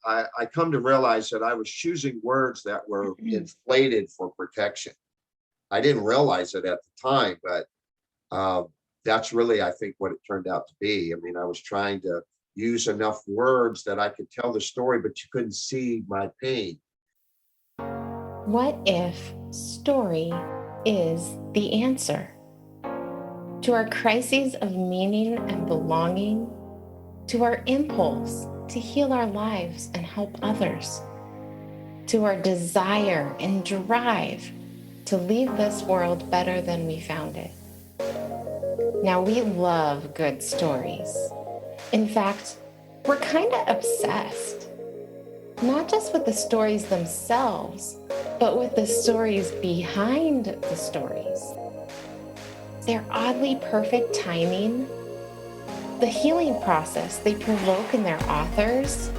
I come to realize that I was choosing words that were inflated for protection. I didn't realize it at the time, but that's really, I think, what it turned out to be. I mean, I was trying to use enough words that I could tell the story, but you couldn't see my pain. What if story is the answer to our crises of meaning and belonging, to our impulse to heal our lives and help others, to our desire and drive to leave this world better than we found it? Now, we love good stories. In fact, we're kind of obsessed, not just with the stories themselves, but with the stories behind the stories. Their oddly perfect timing, the healing process they provoke in their authors,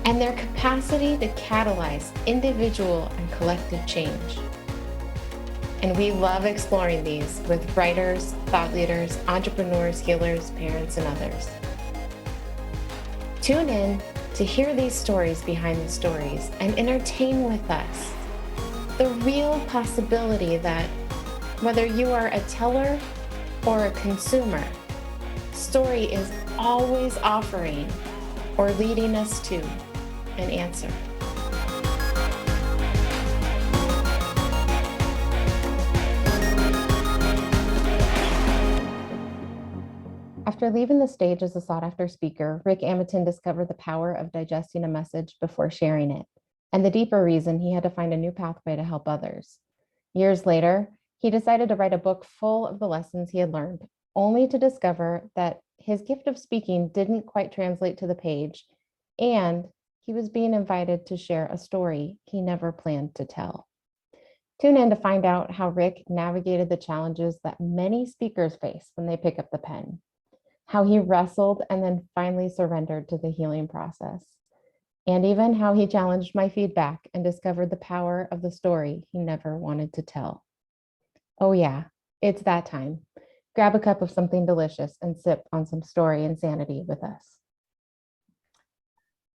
and their capacity to catalyze individual and collective change. And we love exploring these with writers, thought leaders, entrepreneurs, healers, parents, and others. Tune in to hear these stories behind the stories and entertain with us the real possibility that whether you are a teller or a consumer, story is always offering or leading us to an answer. After leaving the stage as a sought-after speaker, Rick Amitin discovered the power of digesting a message before sharing it, and the deeper reason he had to find a new pathway to help others. Years later, he decided to write a book full of the lessons he had learned, only to discover that his gift of speaking didn't quite translate to the page, and he was being invited to share a story he never planned to tell. Tune in to find out how Rick navigated the challenges that many speakers face when they pick up the pen, how he wrestled and then finally surrendered to the healing process, and even how he challenged my feedback and discovered the power of the story he never wanted to tell. Oh yeah, it's that time. Grab a cup of something delicious and sip on some story and sanity with us.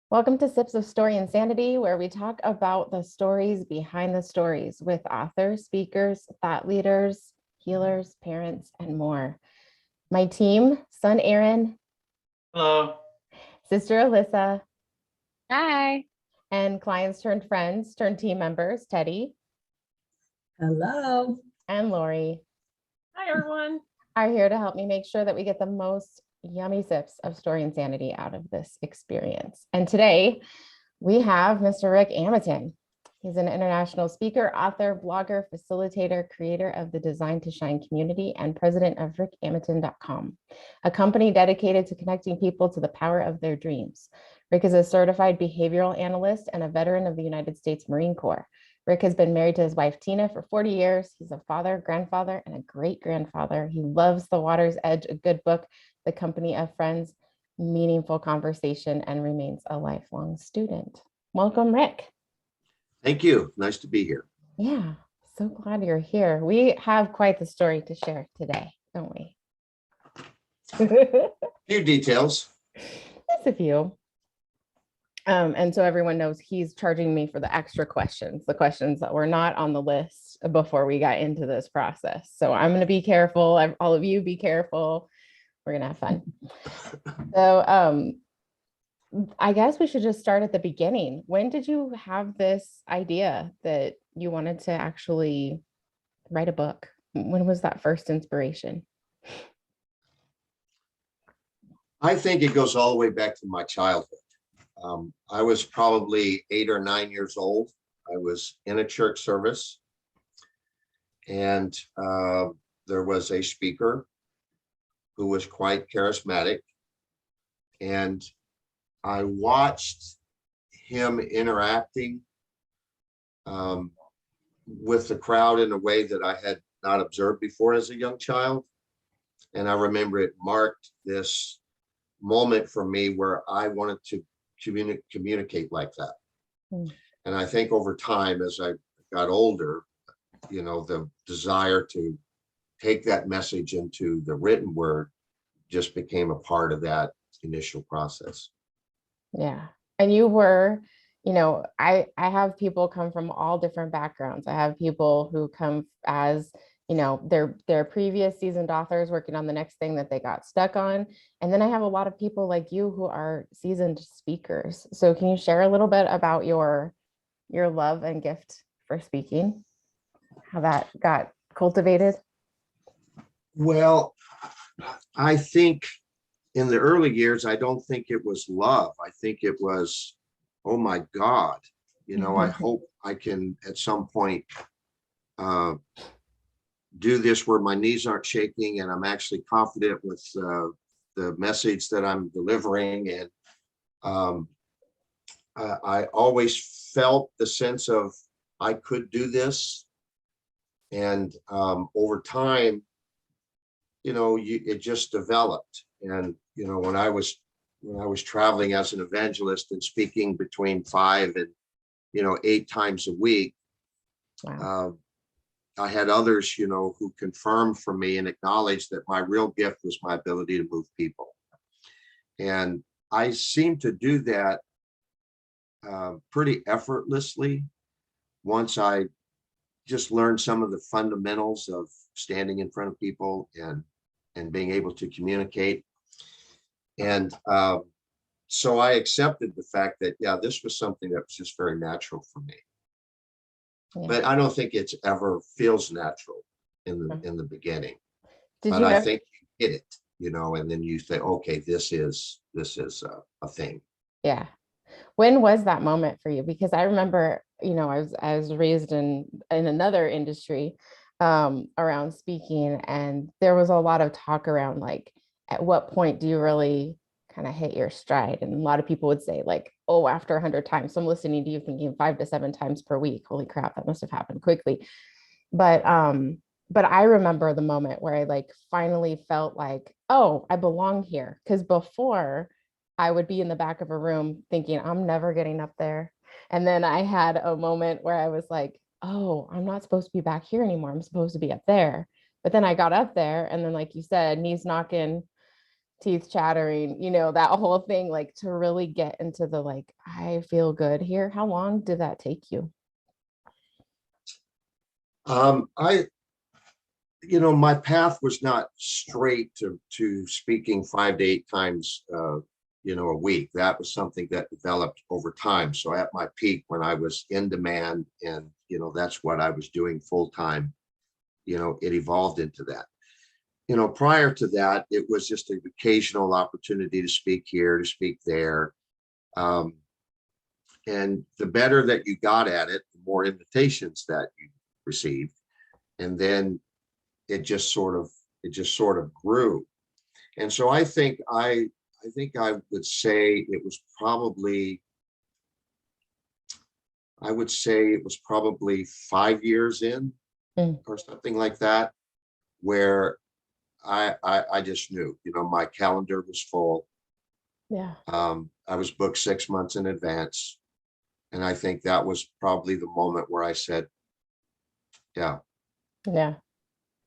Welcome to Sips of Story and Sanity, where we talk about the stories behind the stories with authors, speakers, thought leaders, healers, parents, and more. My team, son Aaron. Hello. Sister Alyssa. Hi. And clients turned friends turned team members, Teddy. Hello. And Lori. Hi, everyone. Are here to help me make sure that we get the most yummy sips of story and sanity out of this experience. And today we have Mr. Rick Amitin. He's an international speaker, author, blogger, facilitator, creator of the Design to Shine community, and president of rickamitin.com, a company dedicated to connecting people to the power of their dreams. Rick is a certified behavioral analyst and a veteran of the United States Marine Corps. Rick has been married to his wife, Tina, for 40 years. He's a father, grandfather, and a great-grandfather. He loves The Water's Edge, a good book, the company of friends, meaningful conversation, and remains a lifelong student. Welcome, Rick. Thank you. Nice to be here. Yeah, so glad you're here. We have quite the story to share today, don't we? A few details. Just a few. And so everyone knows he's charging me for the extra questions, the questions that were not on the list before we got into this process. So I'm going to be careful. All of you be careful. We're going to have fun. So I guess we should just start at the beginning. When did you have this idea that you wanted to actually write a book? When was that first inspiration? I think it goes all the way back to my childhood. I was probably 8 or 9 years old. I was in a church service, and there was a speaker who was quite charismatic, and I watched him interacting with the crowd in a way that I had not observed before as a young child. And I remember it marked this moment for me where I wanted to communicate like that. And I think over time, as I got older, you know, the desire to take that message into the written word just became a part of that initial process. Yeah. And you were, I have people come from all different backgrounds. I have people who come as, their previous seasoned authors working on the next thing that they got stuck on. And then I have a lot of people like you who are seasoned speakers. So can you share a little bit about your love and gift for speaking, how that got cultivated? Well, I think in the early years, I don't think it was love. I think it was, oh my God, I hope I can at some point do this where my knees aren't shaking and I'm actually confident with the message that I'm delivering. And I always felt the sense of I could do this. And over time, it just developed. And when I was traveling as an evangelist and speaking between 5 and 8 times a week, Wow. I had others who confirmed for me and acknowledged that my real gift was my ability to move people. And I seemed to do that pretty effortlessly once I just learned some of the fundamentals of standing in front of people and being able to communicate. And so I accepted the fact that, this was something that was just very natural for me. Yeah. But I don't think it's ever feels natural in the beginning. But I think you hit it, and then you say, okay, this is a thing. Yeah. When was that moment for you? Because I remember, I was raised in another industry around speaking, and there was a lot of talk around like, at what point do you really kind of hit your stride? And a lot of people would say like, oh, after 100 times. So I'm listening to you thinking 5 to 7 times per week. Holy crap, that must have happened quickly. But I remember the moment where I like finally felt like, oh, I belong here. Because before I would be in the back of a room thinking I'm never getting up there. And then I had a moment where I was like, oh, I'm not supposed to be back here anymore. I'm supposed to be up there. But then I got up there, and then, like you said, knees knocking, teeth chattering, that whole thing, like to really get into the like, I feel good here. How long did that take you? My path was not straight to speaking 5 to 8 times a week. That was something that developed over time. So at my peak, when I was in demand and that's what I was doing full time, it evolved into that. Prior to that, it was just an occasional opportunity to speak here, to speak there. And the better that you got at it, the more invitations that you received. And then it just sort of grew. And so I think I would say it was probably 5 years in or something like that, where I just knew, my calendar was full. Yeah. I was booked 6 months in advance. And I think that was probably the moment where I said, yeah,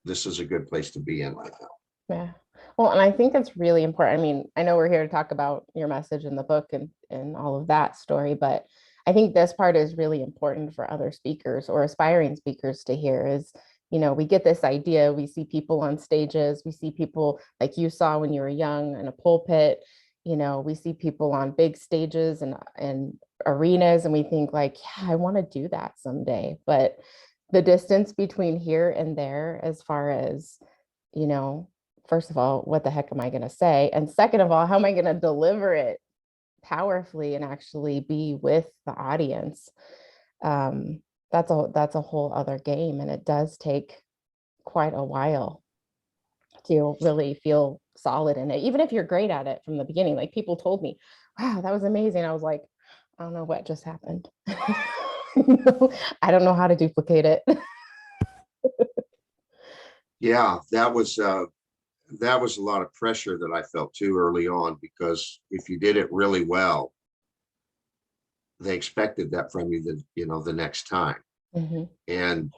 this is a good place to be in right now. Yeah. Well, and I think it's really important. I mean, I know we're here to talk about your message in the book and all of that story, but I think this part is really important for other speakers or aspiring speakers to hear is, we get this idea, we see people on stages, we see people like you saw when you were young in a pulpit, we see people on big stages and arenas, and we think like, yeah, I want to do that someday. But the distance between here and there, as far as, first of all, what the heck am I going to say? And second of all, how am I going to deliver it powerfully and actually be with the audience? That's a whole other game. And it does take quite a while to really feel solid in it, even if you're great at it from the beginning. Like people told me, wow, that was amazing. I was like, I don't know what just happened. I don't know how to duplicate it. Yeah, that was a lot of pressure that I felt too early on, because if you did it really well, they expected that from you the next time. Mm-hmm. And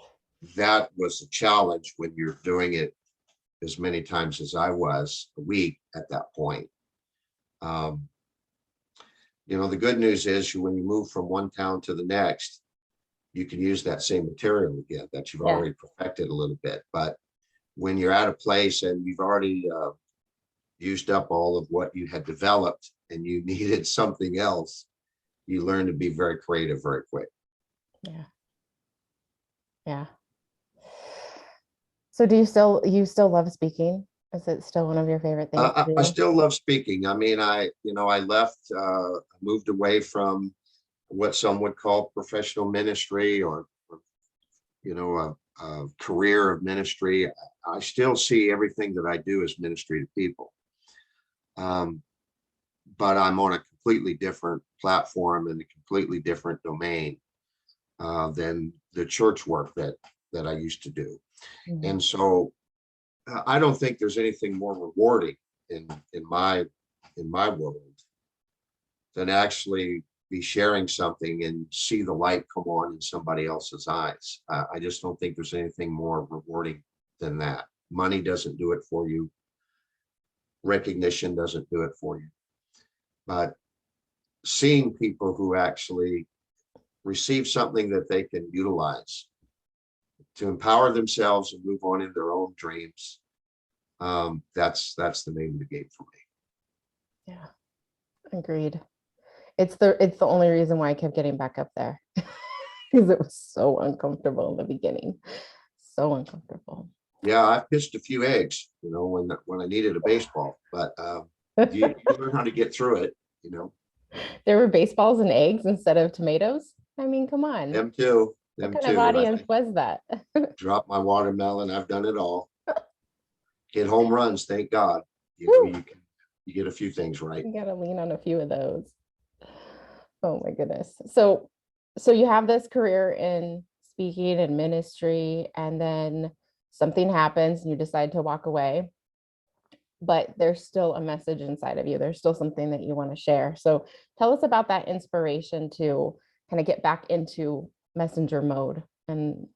that was a challenge when you're doing it as many times as I was a week at that point. The good news is when you move from one town to the next, you can use that same material again that you've already perfected a little bit. But when you're at a place and you've already used up all of what you had developed and you needed something else, you learn to be very creative very quick. Yeah. Yeah. So you still love speaking? Is it still one of your favorite things to I do? still love speaking. I mean, I left, moved away from what some would call professional ministry or a career of ministry. I still see everything that I do as ministry to people. But I'm on a completely different platform and a completely different domain than the church work that I used to do. Mhm. And so I don't think there's anything more rewarding in my world than actually be sharing something and see the light come on in somebody else's eyes. I just don't think there's anything more rewarding than that. Money doesn't do it for you. Recognition doesn't do it for you. But seeing people who actually receive something that they can utilize to empower themselves and move on in their own dreams, that's the name of the game for me. Yeah, agreed. It's the only reason why I kept getting back up there because it was so uncomfortable in the beginning. So uncomfortable. Yeah, I pitched a few eggs, when I needed a baseball, but you learn how to get through it. There were baseballs and eggs instead of tomatoes. I mean, come on. Them too. What Them kind of too. And I audience was that? drop my watermelon. I've done it all. Hit home runs, thank God. Woo! You get a few things right. You gotta lean on a few of those. Oh my goodness. So you have this career in speaking and ministry, and then something happens and you decide to walk away, but there's still a message inside of you. There's still something that you want to share. So tell us about that inspiration to kind of get back into messenger mode. And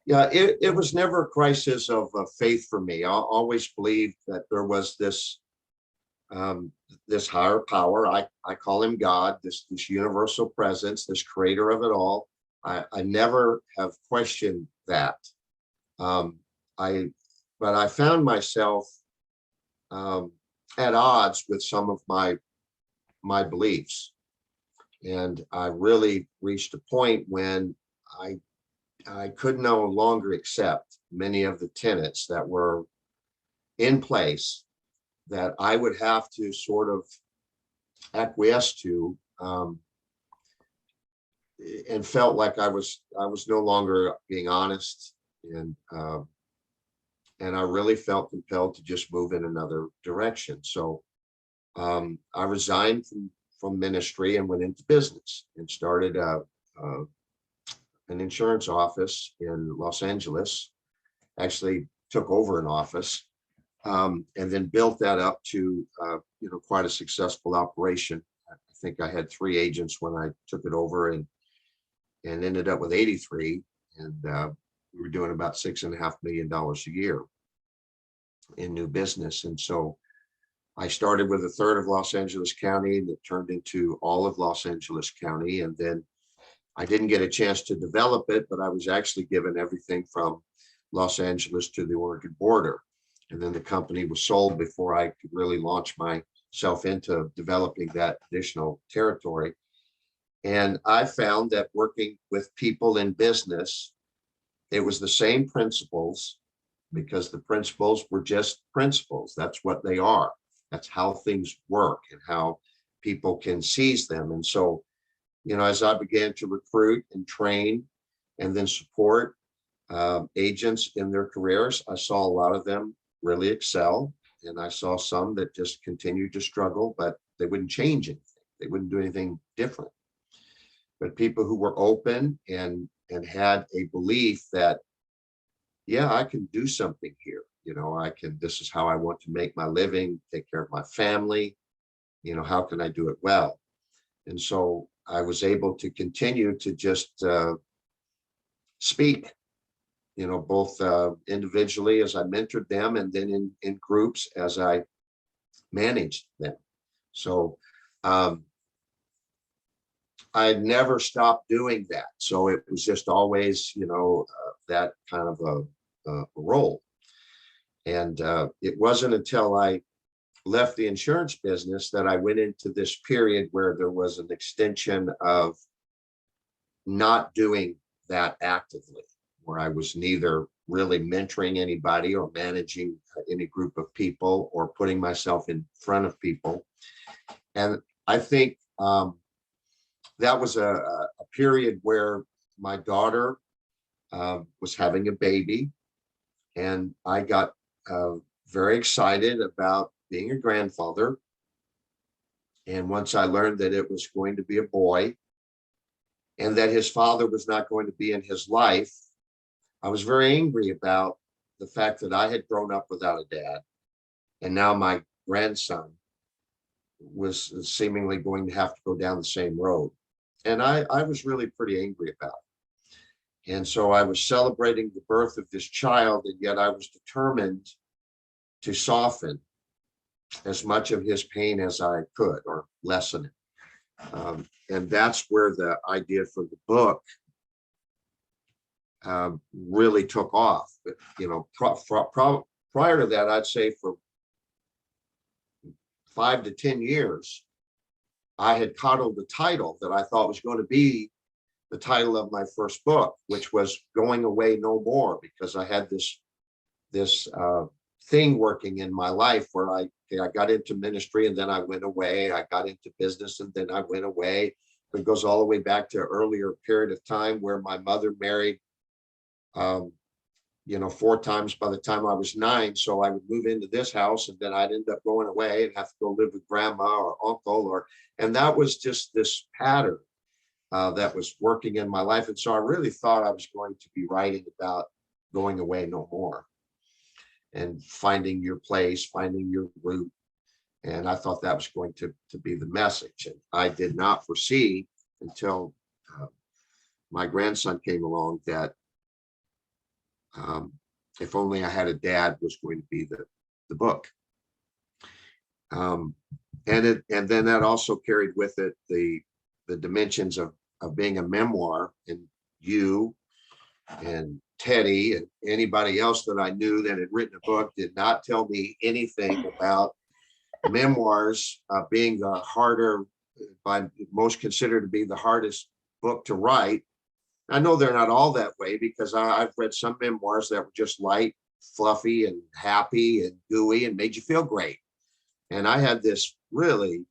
Yeah, it was never a crisis of faith for me. I always believed that there was this higher power. I call him God, this universal presence, this creator of it all. I never have questioned that. But I found myself at odds with some of my beliefs. And I really reached a point when I could no longer accept many of the tenets that were in place that I would have to sort of acquiesce to, and felt like I was no longer being honest, and I really felt compelled to just move in another direction. So I resigned from ministry and went into business and started an insurance office in Los Angeles. Actually took over an office, and then built that up to quite a successful operation. I think I had 3 agents when I took it over, and ended up with 83, and we were doing about $6.5 million a year in new business. And so I started with a third of Los Angeles County, and it turned into all of Los Angeles County. And then I didn't get a chance to develop it, but I was actually given everything from Los Angeles to the Oregon border. And then the company was sold before I could really launch myself into developing that additional territory. And I found that working with people in business, it was the same principles, because the principles were just principles. That's what they are. That's how things work and how people can seize them. And so, as I began to recruit and train and then support agents in their careers, I saw a lot of them really excel. And I saw some that just continued to struggle, but they wouldn't change anything. They wouldn't do anything different. But people who were open and had a belief that, yeah, I can do something here. This is how I want to make my living, take care of my family. How can I do it well? And so I was able to continue to just speak, both individually as I mentored them, and then in groups as I managed them. So I never stopped doing that. So it was just always, that kind of a role. And it wasn't until I left the insurance business that I went into this period where there was an extension of not doing that actively, where I was neither really mentoring anybody or managing any group of people or putting myself in front of people. And I think that was a period where my daughter was having a baby, and I got very excited about being a grandfather. And once I learned that it was going to be a boy and that his father was not going to be in his life, I was very angry about the fact that I had grown up without a dad. And now my grandson was seemingly going to have to go down the same road. And I was really pretty angry about it. And so I was celebrating the birth of this child, and yet I was determined to soften as much of his pain as I could, or lessen it. And that's where the idea for the book really took off. But, prior to that, I'd say for 5 to 10 years, I had coddled the title that I thought was going to be the title of my first book, which was Going Away No More, because I had this thing working in my life where I got into ministry and then I went away. I got into business and then I went away. It goes all the way back to an earlier period of time where my mother married 4 times by the time I was 9. So I would move into this house and then I'd end up going away and have to go live with grandma or uncle, and that was just this pattern that was working in my life. And so I really thought I was going to be writing about going away no more and finding your place, finding your root. And I thought that was going to be the message. And I did not foresee until my grandson came along that If Only I Had a Dad was going to be the book. And then that also carried with it the dimensions of being a memoir, and you and Teddy and anybody else that I knew that had written a book did not tell me anything about memoirs being the harder, by most considered to be the hardest book to write. I know they're not all that way, because I've read some memoirs that were just light, fluffy, and happy and gooey and made you feel great. And I had this really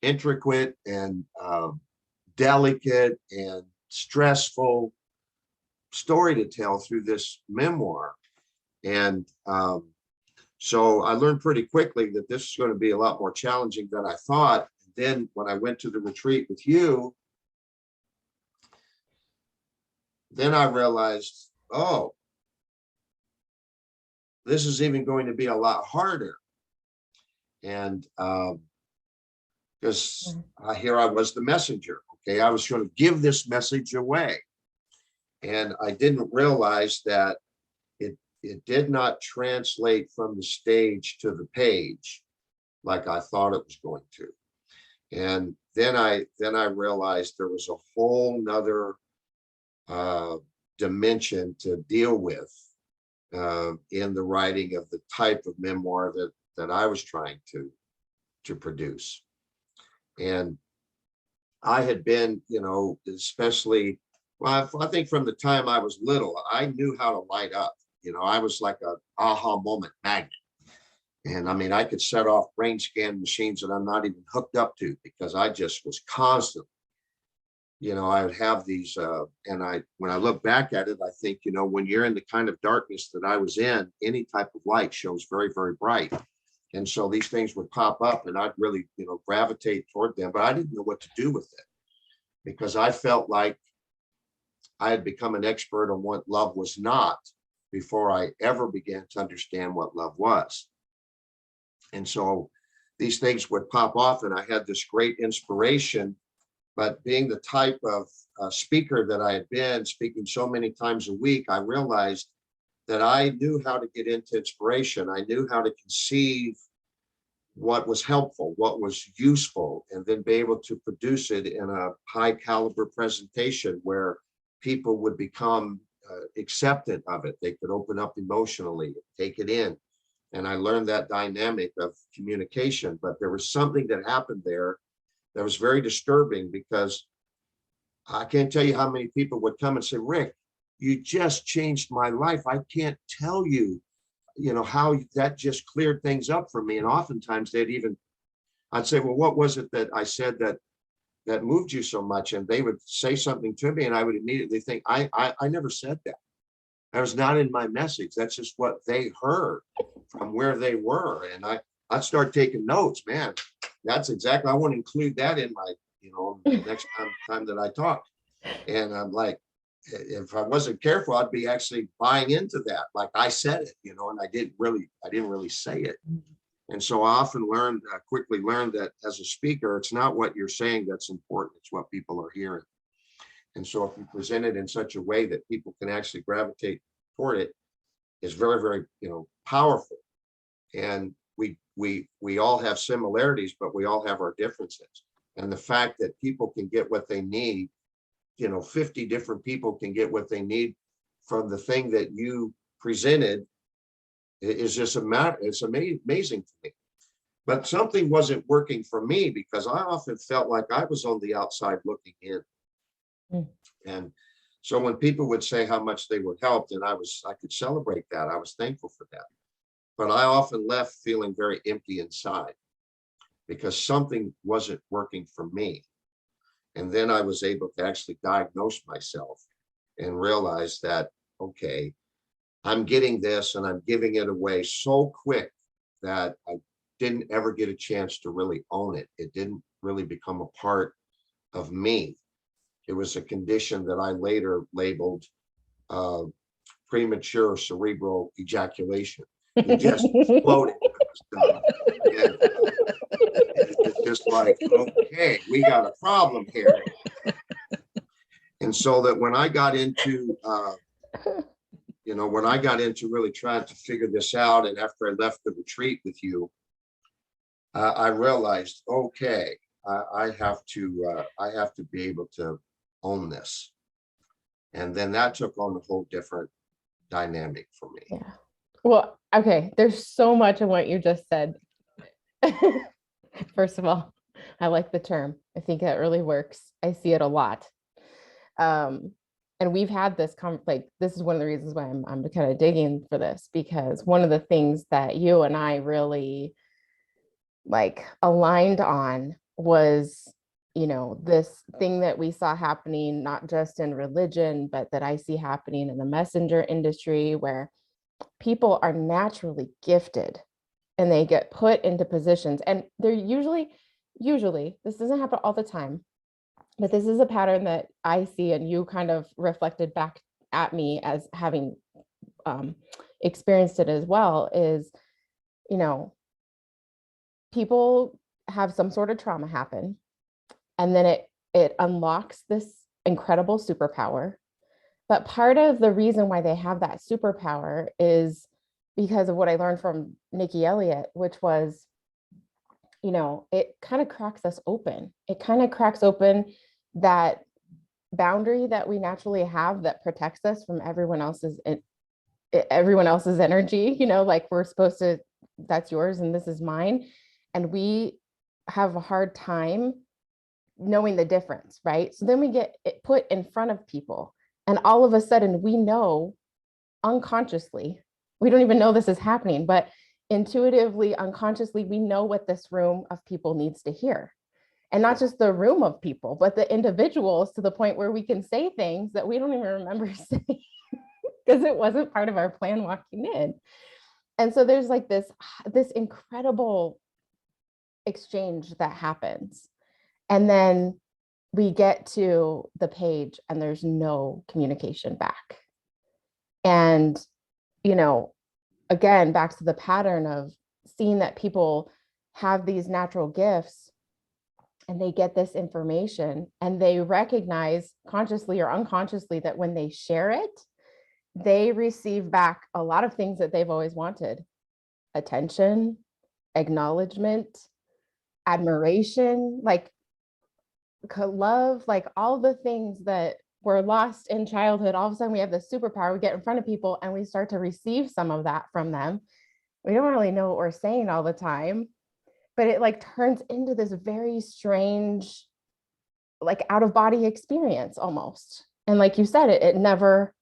intricate and delicate and stressful story to tell through this memoir. And so I learned pretty quickly that this is going to be a lot more challenging than I thought. Then when I went to the retreat with you, then I realized, oh, this is even going to be a lot harder. And because here I was the messenger. Okay, I was going to give this message away. And I didn't realize that it did not translate from the stage to the page like I thought it was going to. And then I realized there was a whole nother dimension to deal with in the writing of the type of memoir that I was trying to produce. And I had been, especially, well, I think from the time I was little, I knew how to light up. I was like a aha moment magnet. And I mean, I could set off brain scan machines that I'm not even hooked up to, because I just was constantly, I would have these, and when I look back at it, I think, when you're in the kind of darkness that I was in, any type of light shows very, very bright. And so these things would pop up and I'd really, gravitate toward them, but I didn't know what to do with it, because I felt like I had become an expert on what love was not before I ever began to understand what love was. And so these things would pop off and I had this great inspiration. But being the type of speaker that I had been, speaking so many times a week, I realized that I knew how to get into inspiration. I knew how to conceive what was helpful, what was useful, and then be able to produce it in a high caliber presentation where people would become acceptant of it. They could open up emotionally, take it in. And I learned that dynamic of communication, but there was something that happened there that was very disturbing, because I can't tell you how many people would come and say, Rick, you just changed my life. I can't tell you, how that just cleared things up for me. And oftentimes I'd say, well, what was it that I said that moved you so much? And they would say something to me and I would immediately think, I never said that. That was not in my message. That's just what they heard from where they were. And I'd start taking notes, man. That's exactly, I want to include that in my, the next time that I talk. And I'm like, if I wasn't careful, I'd be actually buying into that. Like I said it, and I didn't really say it. And so I often quickly learned that as a speaker, it's not what you're saying that's important. It's what people are hearing. And so if you present it in such a way that people can actually gravitate toward it, is very, very, powerful. And we all have similarities, but we all have our differences. And the fact that people can get what they need, 50 different people can get what they need from the thing that you presented is just it's amazing to me. But something wasn't working for me, because I often felt like I was on the outside looking in. And so when people would say how much they were helped, and I could celebrate that. I was thankful for that. But I often left feeling very empty inside, because something wasn't working for me. And then I was able to actually diagnose myself and realize that, okay, I'm getting this and I'm giving it away so quick that I didn't ever get a chance to really own it. It didn't really become a part of me. It was a condition that I later labeled premature cerebral ejaculation. It just exploded. And it's just like, okay, we got a problem here. And so that when I got into, really trying to figure this out, and after I left the retreat with you, I realized, okay, I have to be able to own this. And then that took on a whole different dynamic for me. Yeah. Well, okay. There's so much in what you just said. First of all, I like the term. I think that really works. I see it a lot. And we've had this this is one of the reasons why I'm kind of digging for this, because one of the things that you and I really aligned on was, this thing that we saw happening, not just in religion, but that I see happening in the messenger industry, where people are naturally gifted and they get put into positions, and they're usually, this doesn't happen all the time, but this is a pattern that I see, and you kind of reflected back at me as having experienced it as well, is, people have some sort of trauma happen, and then it unlocks this incredible superpower. But part of the reason why they have that superpower is because of what I learned from Nikki Elliott, which was, it kind of cracks us open. It kind of cracks open that boundary that we naturally have that protects us from everyone else's energy, we're supposed to, that's yours and this is mine. And we have a hard time knowing the difference, right? So then we get it put in front of people, and all of a sudden we know unconsciously, we don't even know this is happening, but intuitively, unconsciously, we know what this room of people needs to hear. And not just the room of people, but the individuals, to the point where we can say things that we don't even remember saying because it wasn't part of our plan walking in. And so there's this incredible exchange that happens. And then we get to the page and there's no communication back. And, again, back to the pattern of seeing that people have these natural gifts and they get this information and they recognize consciously or unconsciously that when they share it, they receive back a lot of things that they've always wanted: attention, acknowledgement, admiration, like love, like all the things that were lost in childhood. All of a sudden we have this superpower. We get in front of people and we start to receive some of that from them. We don't really know what we're saying all the time, but it like turns into this very strange, like out of body experience almost. And like you said, it never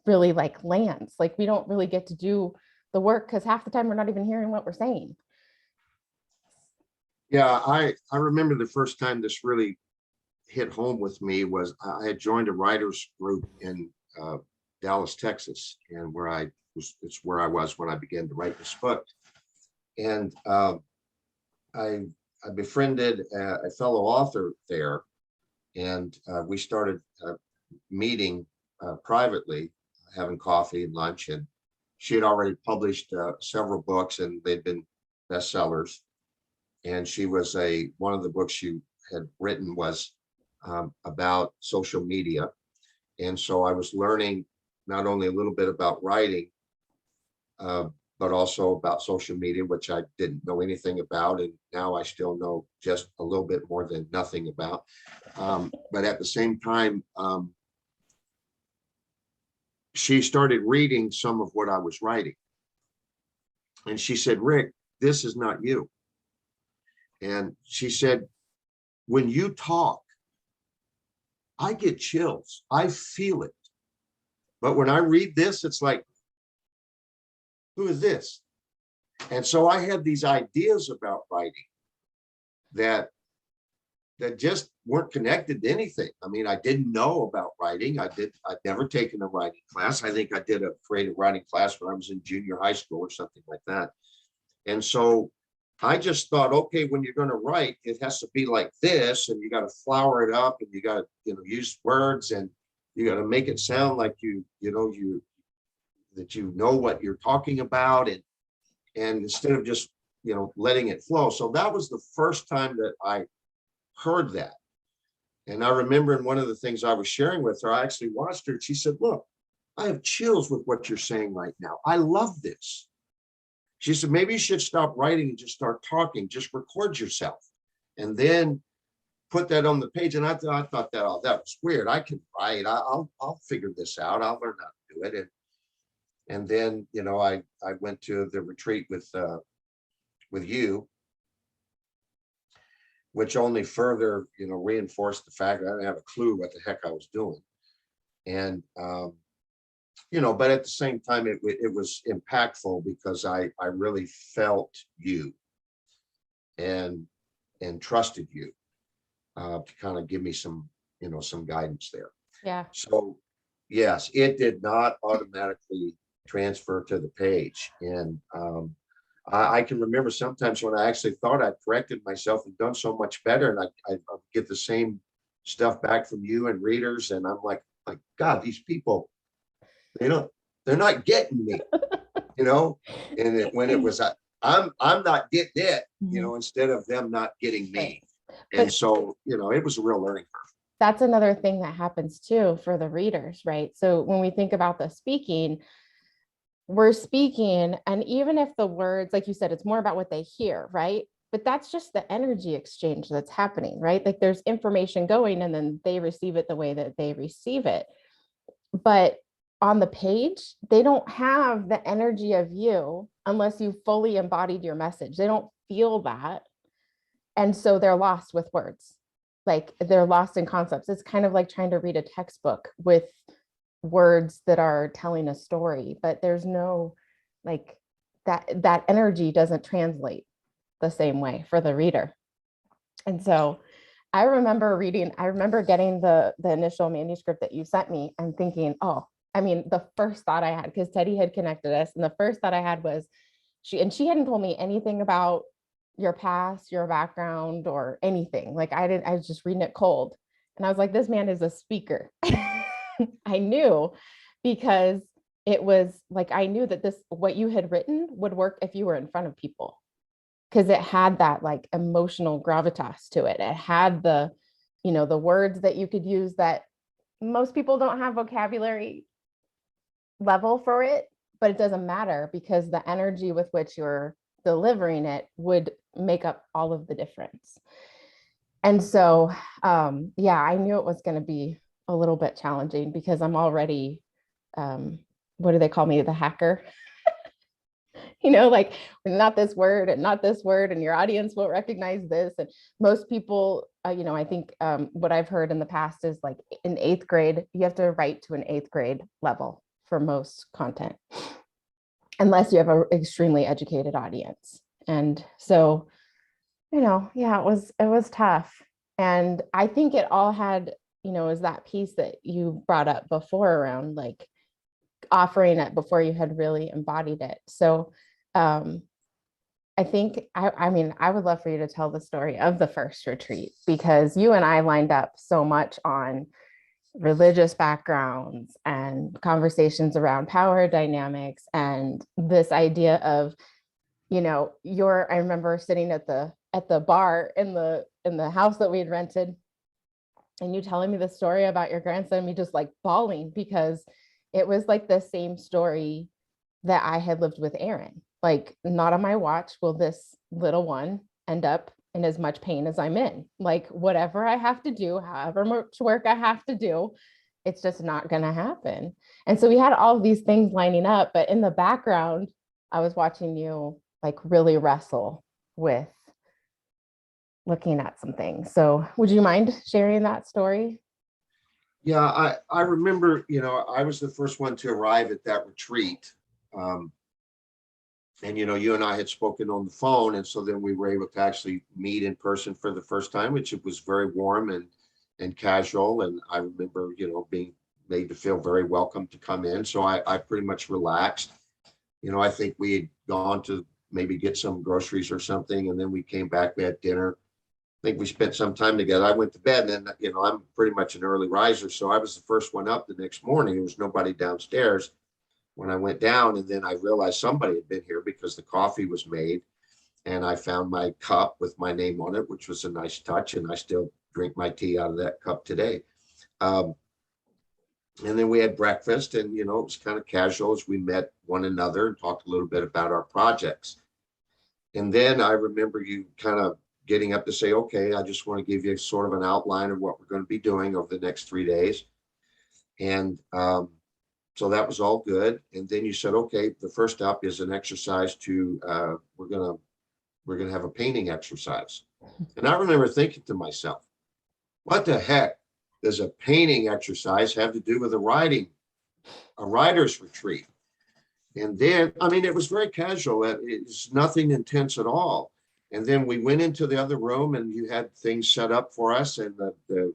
really like lands. Like we don't really get to do the work because half the time we're not even hearing what we're saying. Yeah, I remember the first time this really hit home with me was I had joined a writers group in Dallas, Texas, and it's where I was when I began to write this book. And I befriended a fellow author there, and we started meeting privately, having coffee and lunch. And she had already published several books, and they'd been bestsellers. And she was one of the books she had written was about social media. And so I was learning not only a little bit about writing, but also about social media, which I didn't know anything about. And now I still know just a little bit more than nothing about. But at the same time, she started reading some of what I was writing. And she said, "Rick, this is not you." And she said, "When you talk, I get chills. I feel it. But when I read this, it's like, who is this?" And so I had these ideas about writing that just weren't connected to anything. I mean, I didn't know about writing. I'd never taken a writing class. I think I did a creative writing class when I was in junior high school or something like that. And so I just thought, okay, when you're going to write, it has to be like this, and you got to flower it up, and you got to, use words, and you got to make it sound like that you know what you're talking about, and instead of just letting it flow. So that was the first time that I heard that. And I remember in one of the things I was sharing with her, I actually watched her, and she said, "Look, I have chills with what you're saying right now. I love this." She said, "Maybe you should stop writing and just start talking. Just record yourself and then put that on the page." And I thought that, oh, that was weird. I can write. I'll figure this out. I'll learn how to do it. And then, I went to the retreat with you, which only further, reinforced the fact that I didn't have a clue what the heck I was doing. And, but at the same time, it was impactful because I really felt you and trusted you to kind of give me some guidance there. Yeah. So yes, it did not automatically transfer to the page. And I can remember sometimes when I actually thought I'd corrected myself and done so much better, and I get the same stuff back from you and readers, and I'm like, my God, these people, they're not getting me, and when it was, I'm not getting it, instead of them not getting me. And so, it was a real learning curve. That's another thing that happens too for the readers, right? So when we think about the speaking, we're speaking, and even if the words, like you said, it's more about what they hear, right? But that's just the energy exchange that's happening, right? Like there's information going, and then they receive it the way that they receive it. But on the page, they don't have the energy of you unless you fully embodied your message. They don't feel that. And so they're lost with words. Like they're lost in concepts. It's kind of like trying to read a textbook with words that are telling a story, but there's no, like, that energy doesn't translate the same way for the reader. And so I remember getting the initial manuscript that you sent me and thinking, oh, I mean, the first thought I had, because Teddy had connected us, and the first thought I had was she hadn't told me anything about your past, your background, or anything. Like I was just reading it cold. And I was like, this man is a speaker. I knew, because it was like, I knew that what you had written would work if you were in front of people, because it had that like emotional gravitas to it. It had the words that you could use that most people don't have vocabulary level for it, but it doesn't matter, because the energy with which you're delivering it would make up all of the difference. And so, yeah, I knew it was going to be a little bit challenging because I'm already, what do they call me? The hacker. Like not this word and not this word, and your audience won't recognize this. And most people, I think what I've heard in the past is like in 8th grade, you have to write to an 8th grade level for most content, unless you have an extremely educated audience. And so, yeah, it was tough. And I think it all had, is that piece that you brought up before around like offering it before you had really embodied it. So I think, I mean, I would love for you to tell the story of the first retreat, because you and I lined up so much on religious backgrounds and conversations around power dynamics and this idea of, I remember sitting at the bar in the house that we had rented, and you telling me the story about your grandson, me just like bawling, because it was like the same story that I had lived with Aaron. Like, not on my watch will this little one end up in as much pain as I'm in. Like, whatever I have to do, however much work I have to do, it's just not going to happen. And so we had all of these things lining up, but in the background, I was watching you like really wrestle with looking at some things. So would you mind sharing that story? Yeah, I remember, I was the first one to arrive at that retreat. And, you and I had spoken on the phone. And so then we were able to actually meet in person for the first time, which it was very warm and casual. And I remember, being made to feel very welcome to come in. So I pretty much relaxed. I think we had gone to maybe get some groceries or something. And then we came back, we had dinner. I think we spent some time together. I went to bed, and then, I'm pretty much an early riser. So I was the first one up the next morning. There was nobody downstairs when I went down. And then I realized somebody had been here because the coffee was made, and I found my cup with my name on it, which was a nice touch. And I still drink my tea out of that cup today. And then we had breakfast, and, it was kind of casual as we met one another and talked a little bit about our projects. And then I remember you kind of getting up to say, okay, I just want to give you sort of an outline of what we're going to be doing over the next 3 days. And so that was all good. And then you said, okay, the first up is an exercise to, we're going to have a painting exercise. And I remember thinking to myself, what the heck does a painting exercise have to do with a writer's retreat? And then, I mean, it was very casual. It's nothing intense at all. And then we went into the other room, and you had things set up for us, and the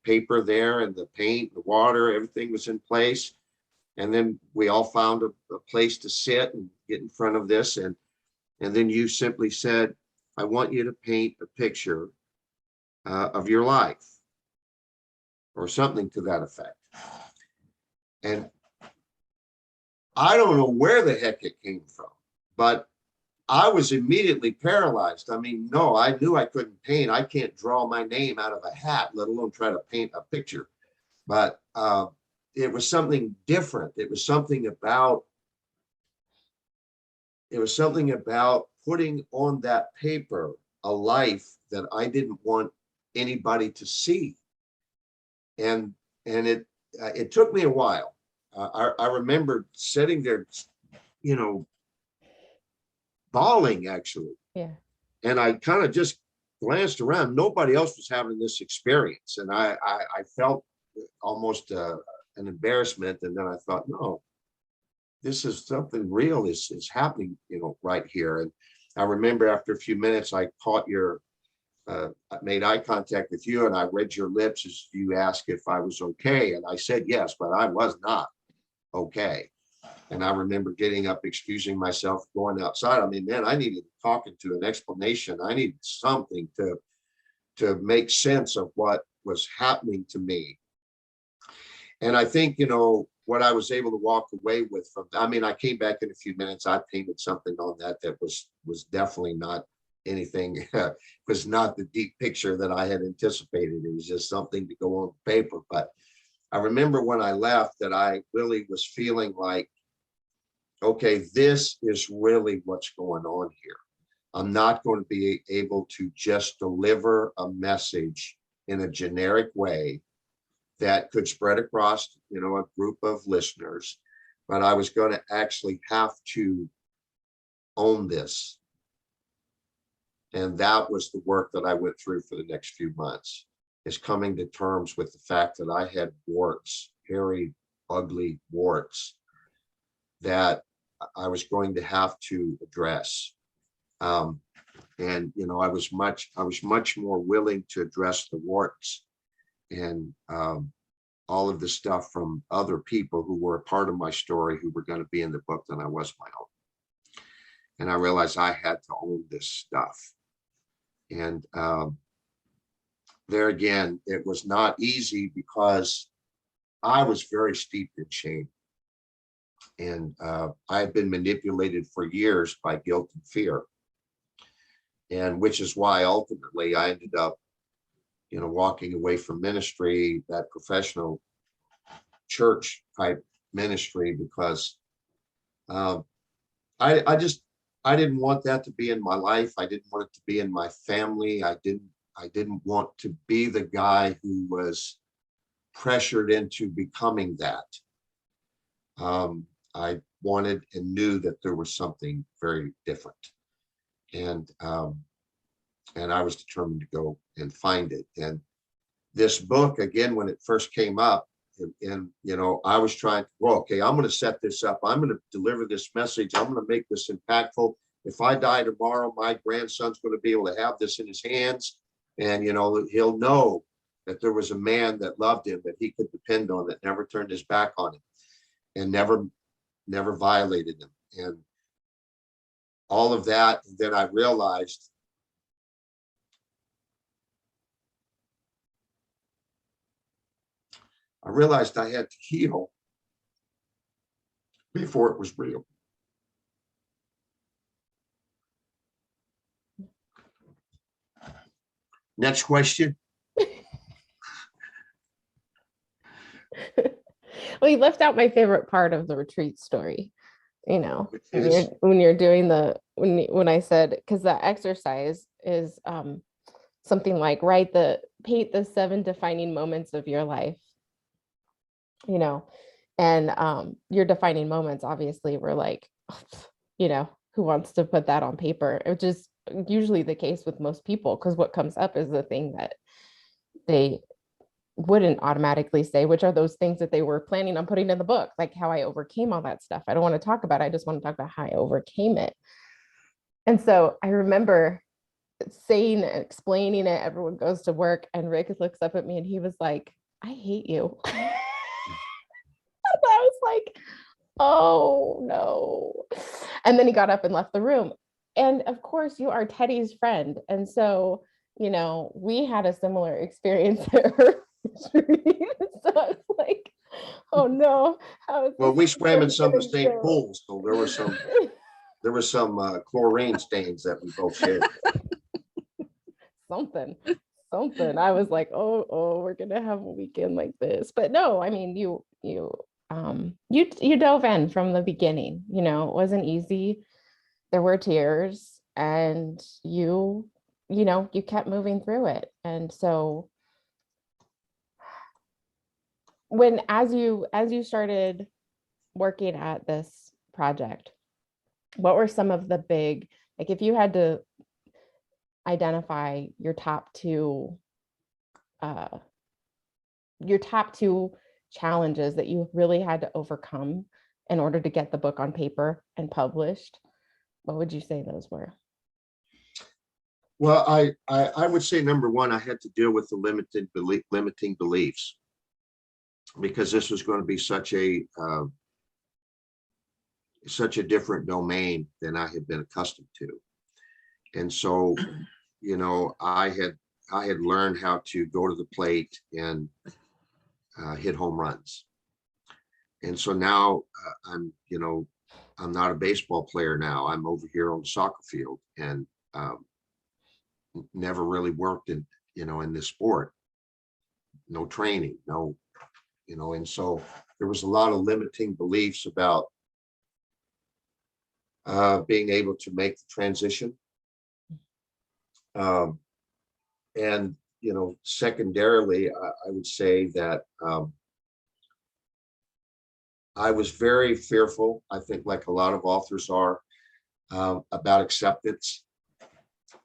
paper there, and the paint, the water, everything was in place. And then we all found a place to sit and get in front of this. And then you simply said, I want you to paint a picture of your life, or something to that effect. And I don't know where the heck it came from, but I was immediately paralyzed. I mean, no, I knew I couldn't paint. I can't draw my name out of a hat, let alone try to paint a picture. But it was something different. It was something about putting on that paper a life that I didn't want anybody to see. And it took me a while. I remember sitting there, bawling, actually. Yeah. And I kind of just glanced around. Nobody else was having this experience. And I felt almost an embarrassment. And then I thought, no, this is something real is happening, right here. And I remember after a few minutes, I caught I made eye contact with you, and I read your lips as you asked if I was okay. And I said yes, but I was not okay. And I remember getting up, excusing myself, going outside. I mean, man, I needed talking to, an explanation. I needed something to make sense of what was happening to me. And I think, what I was able to walk away with I came back in a few minutes. I painted something on that was definitely not anything, was not the deep picture that I had anticipated. It was just something to go on paper. But I remember when I left that I really was feeling like okay, this is really what's going on here. I'm not going to be able to just deliver a message in a generic way that could spread across, a group of listeners, but I was going to actually have to own this. And that was the work that I went through for the next few months, is coming to terms with the fact that I had warts, hairy, ugly warts that I was going to have to address. And I was much more willing to address the warts and all of the stuff from other people who were a part of my story, who were going to be in the book, than I was my own. And I realized I had to own this stuff. And there again, it was not easy because I was very steeped in shame. And I had been manipulated for years by guilt and fear. And which is why ultimately I ended up, walking away from ministry, that professional church type ministry, because I didn't want that to be in my life. I didn't want it to be in my family. I didn't want to be the guy who was pressured into becoming that. I wanted and knew that there was something very different. And I was determined to go and find it. And this book, again, when it first came up, and I was trying to, well, okay, I'm going to set this up. I'm going to deliver this message. I'm going to make this impactful. If I die tomorrow, my grandson's going to be able to have this in his hands. And, he'll know that there was a man that loved him, that he could depend on, that never turned his back on him and never violated him. And all of that. And then I realized I had to heal before it was real. Next question. Well, you left out my favorite part of the retreat story. When Yes. you're doing when I said, because the exercise is something like paint the 7 defining moments of your life. And your defining moments obviously were like, who wants to put that on paper? Which is usually the case with most people, because what comes up is the thing that they wouldn't automatically say, which are those things that they were planning on putting in the book, like how I overcame all that stuff. I don't want to talk about it. I just want to talk about how I overcame it. And so I remember explaining it, everyone goes to work, and Rick looks up at me and he was like, I hate you. I was like, oh no. And then he got up and left the room. And of course, you are Teddy's friend. And so, we had a similar experience there. So I was like, oh no. Well, we swam in some of the same pools, so there were some chlorine stains that we both shared. Something. I was like, oh, we're gonna have a weekend like this. But no, I mean, you dove in from the beginning. It wasn't easy. There were tears, and you kept moving through it. And so as you started working at this project, what were some of the big, like, if you had to identify your top two challenges that you really had to overcome in order to get the book on paper and published, what would you say those were? Well, I would say number one, I had to deal with the limiting beliefs, because this was going to be such a different domain than I had been accustomed to. And so, I had learned how to go to the plate and hit home runs. And so now I'm not a baseball player now. I'm over here on the soccer field, and never really worked in this sport. No training, no, and so there was a lot of limiting beliefs about being able to make the transition. And, you know, secondarily, I would say that I was very fearful, I think like a lot of authors are, about acceptance,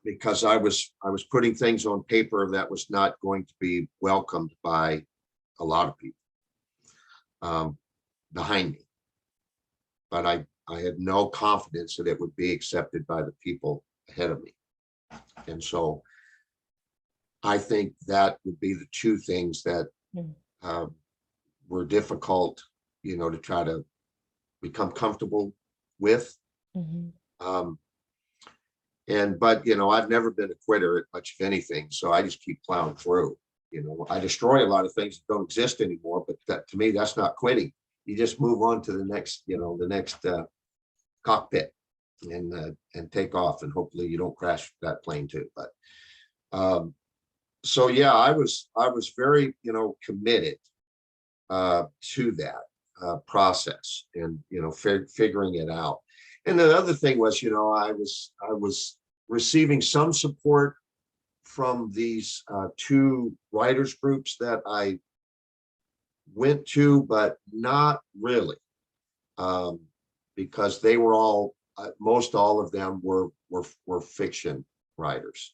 because I was putting things on paper that was not going to be welcomed by a lot of people behind me. But I had no confidence that it would be accepted by the people ahead of me. And so I think that would be the two things that were difficult, you know, to try to become comfortable with. But you know, I've never been a quitter at much of anything, so I just keep plowing through. You know, I destroy a lot of things that don't exist anymore, but that, to me, that's not quitting. You just move on to the next, you know, the next cockpit and take off, and hopefully you don't crash that plane too. But so yeah, I was very, you know, committed to that process, and you know, figuring it out. And the other thing was, you know, I was receiving some support from these two writers groups that I went to, but not really, because they were all, most all of them were fiction writers,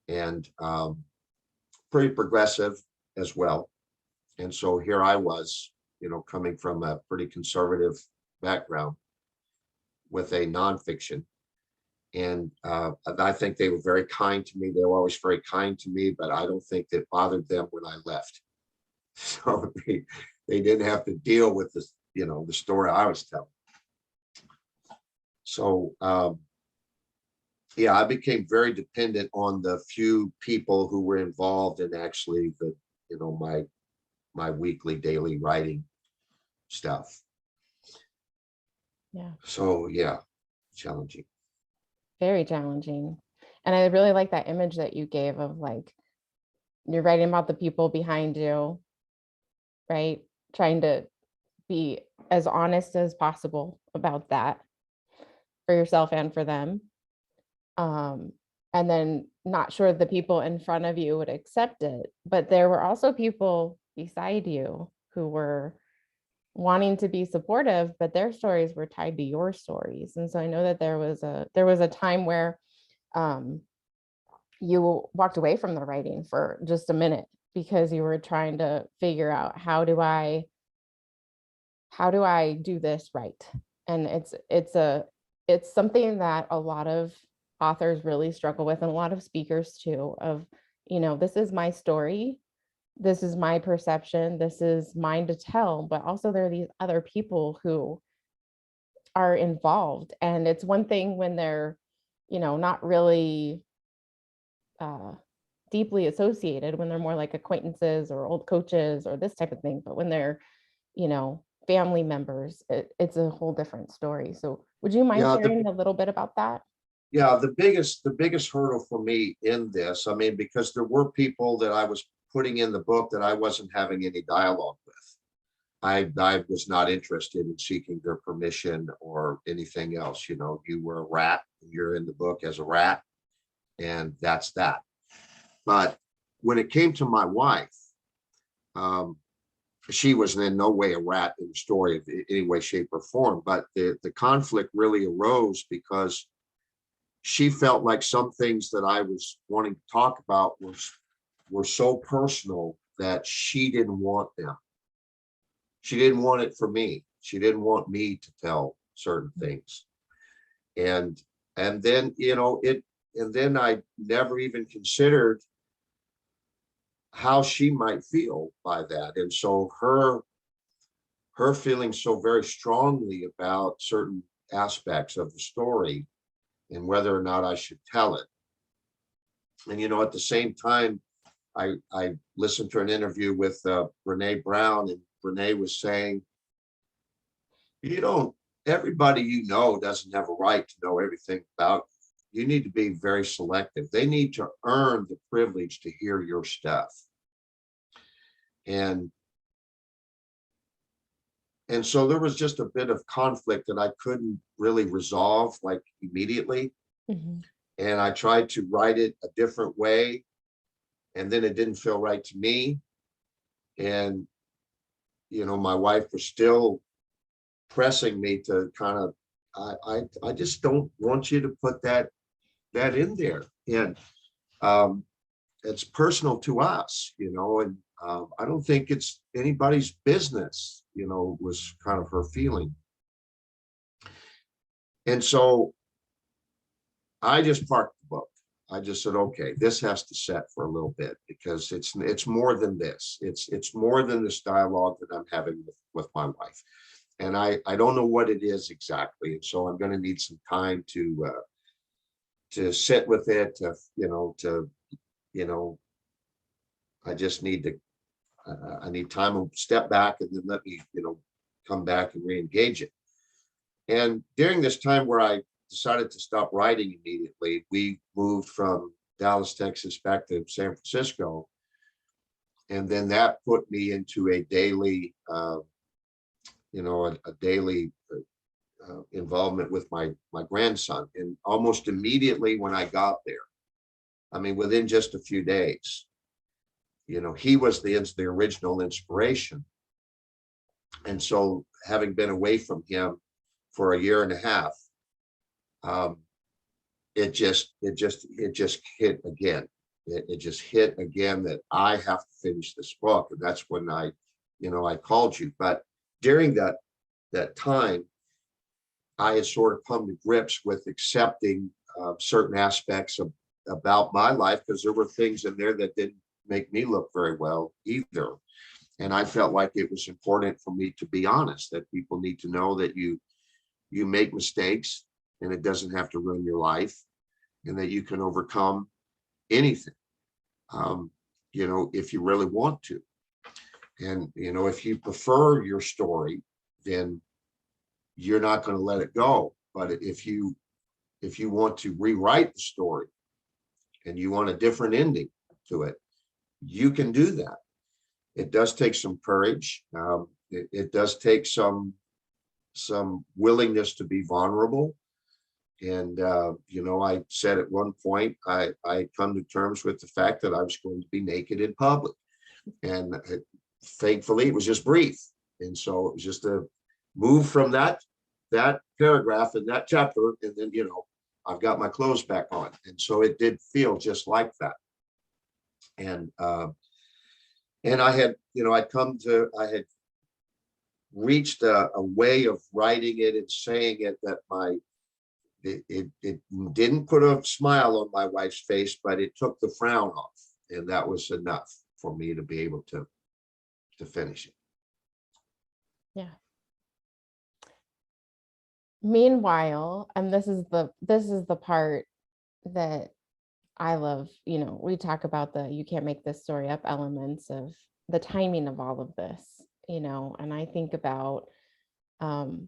and pretty progressive as well. And so here I was, you know, coming from a pretty conservative background with a nonfiction. And I think they were very kind to me. They were always very kind to me, but I don't think that bothered them when I left. So they didn't have to deal with this, you know, the story I was telling. So yeah, I became very dependent on the few people who were involved in actually the, you know, my weekly, daily writing stuff. Yeah. So yeah, challenging. Very challenging. And I really like that image that you gave of like, you're writing about the people behind you, right? Trying to be as honest as possible about that for yourself and for them. And then not sure the people in front of you would accept it, but there were also people beside you who were wanting to be supportive, but their stories were tied to your stories. And so I know that there was a time where you walked away from the writing for just a minute because you were trying to figure out, how do I do this right? And it's something that a lot of authors really struggle with, and a lot of speakers too, of, you know, this is my story, this is my perception, this is mine to tell, but also there are these other people who are involved. And it's one thing when they're, you know, not really deeply associated, when they're more like acquaintances or old coaches or this type of thing, but when they're, you know, family members, it's a whole different story. So would you mind sharing a little bit about that? Yeah, the biggest hurdle for me in this, I mean, because there were people that I was putting in the book that I wasn't having any dialogue with. I was not interested in seeking their permission or anything else. You know, you were a rat, you're in the book as a rat, and that's that. But when it came to my wife, she was in no way a rat in the story of any way, shape, or form. But the conflict really arose because she felt like some things that I was wanting to talk about were so personal that she didn't want them. She didn't want it for me. She didn't want me to tell certain things. And then, you know, and then I never even considered how she might feel by that. And so her feeling so very strongly about certain aspects of the story and whether or not I should tell it. And, you know, at the same time, I listened to an interview with Brene Brown, and Brene was saying, everybody you know doesn't have a right to know everything about you. You need to be very selective. They need to earn the privilege to hear your stuff. And And so there was just a bit of conflict that I couldn't really resolve like immediately. Mhm. And I tried to write it a different way. And then it didn't feel right to me. And, my wife was still pressing me to kind of, I just don't want you to put that in there. And it's personal to us, and I don't think it's anybody's business, was kind of her feeling. And so I just parked the book. I just said, okay, this has to set for a little bit because it's more than this. It's more than this dialogue that I'm having with my wife. And I don't know what it is exactly. And so I'm going to need some time to sit with it, I just need to, I need time to step back and then let me, come back and re-engage it. And during this time where I decided to stop writing immediately, we moved from Dallas, Texas back to San Francisco. And then that put me into a daily, a daily involvement with my grandson. And almost immediately when I got there, I mean, within just a few days, he was the original inspiration. And so having been away from him for a year and a half, it just hit again. It just hit again that I have to finish this book. And that's when I called you. But during that time, I had sort of come to grips with accepting certain aspects about my life, because there were things in there that didn't make me look very well either. And I felt like it was important for me to be honest, that people need to know that you make mistakes and it doesn't have to ruin your life, and that you can overcome anything, if you really want to. And, if you prefer your story, then you're not going to let it go. But if you want to rewrite the story and you want a different ending to it, you can do that. It does take some courage. It does take some willingness to be vulnerable. And, I said at one point, I come to terms with the fact that I was going to be naked in public. And thankfully, it was just brief. And so it was just a move from that paragraph in that chapter. And then, I've got my clothes back on. And so it did feel just like that. And I had, I had reached a way of writing it and saying it that it didn't put a smile on my wife's face, but it took the frown off. And that was enough for me to be able to finish it. Yeah. Meanwhile, and this is the part that I love, we talk about the you can't make this story up elements of the timing of all of this, and I think about all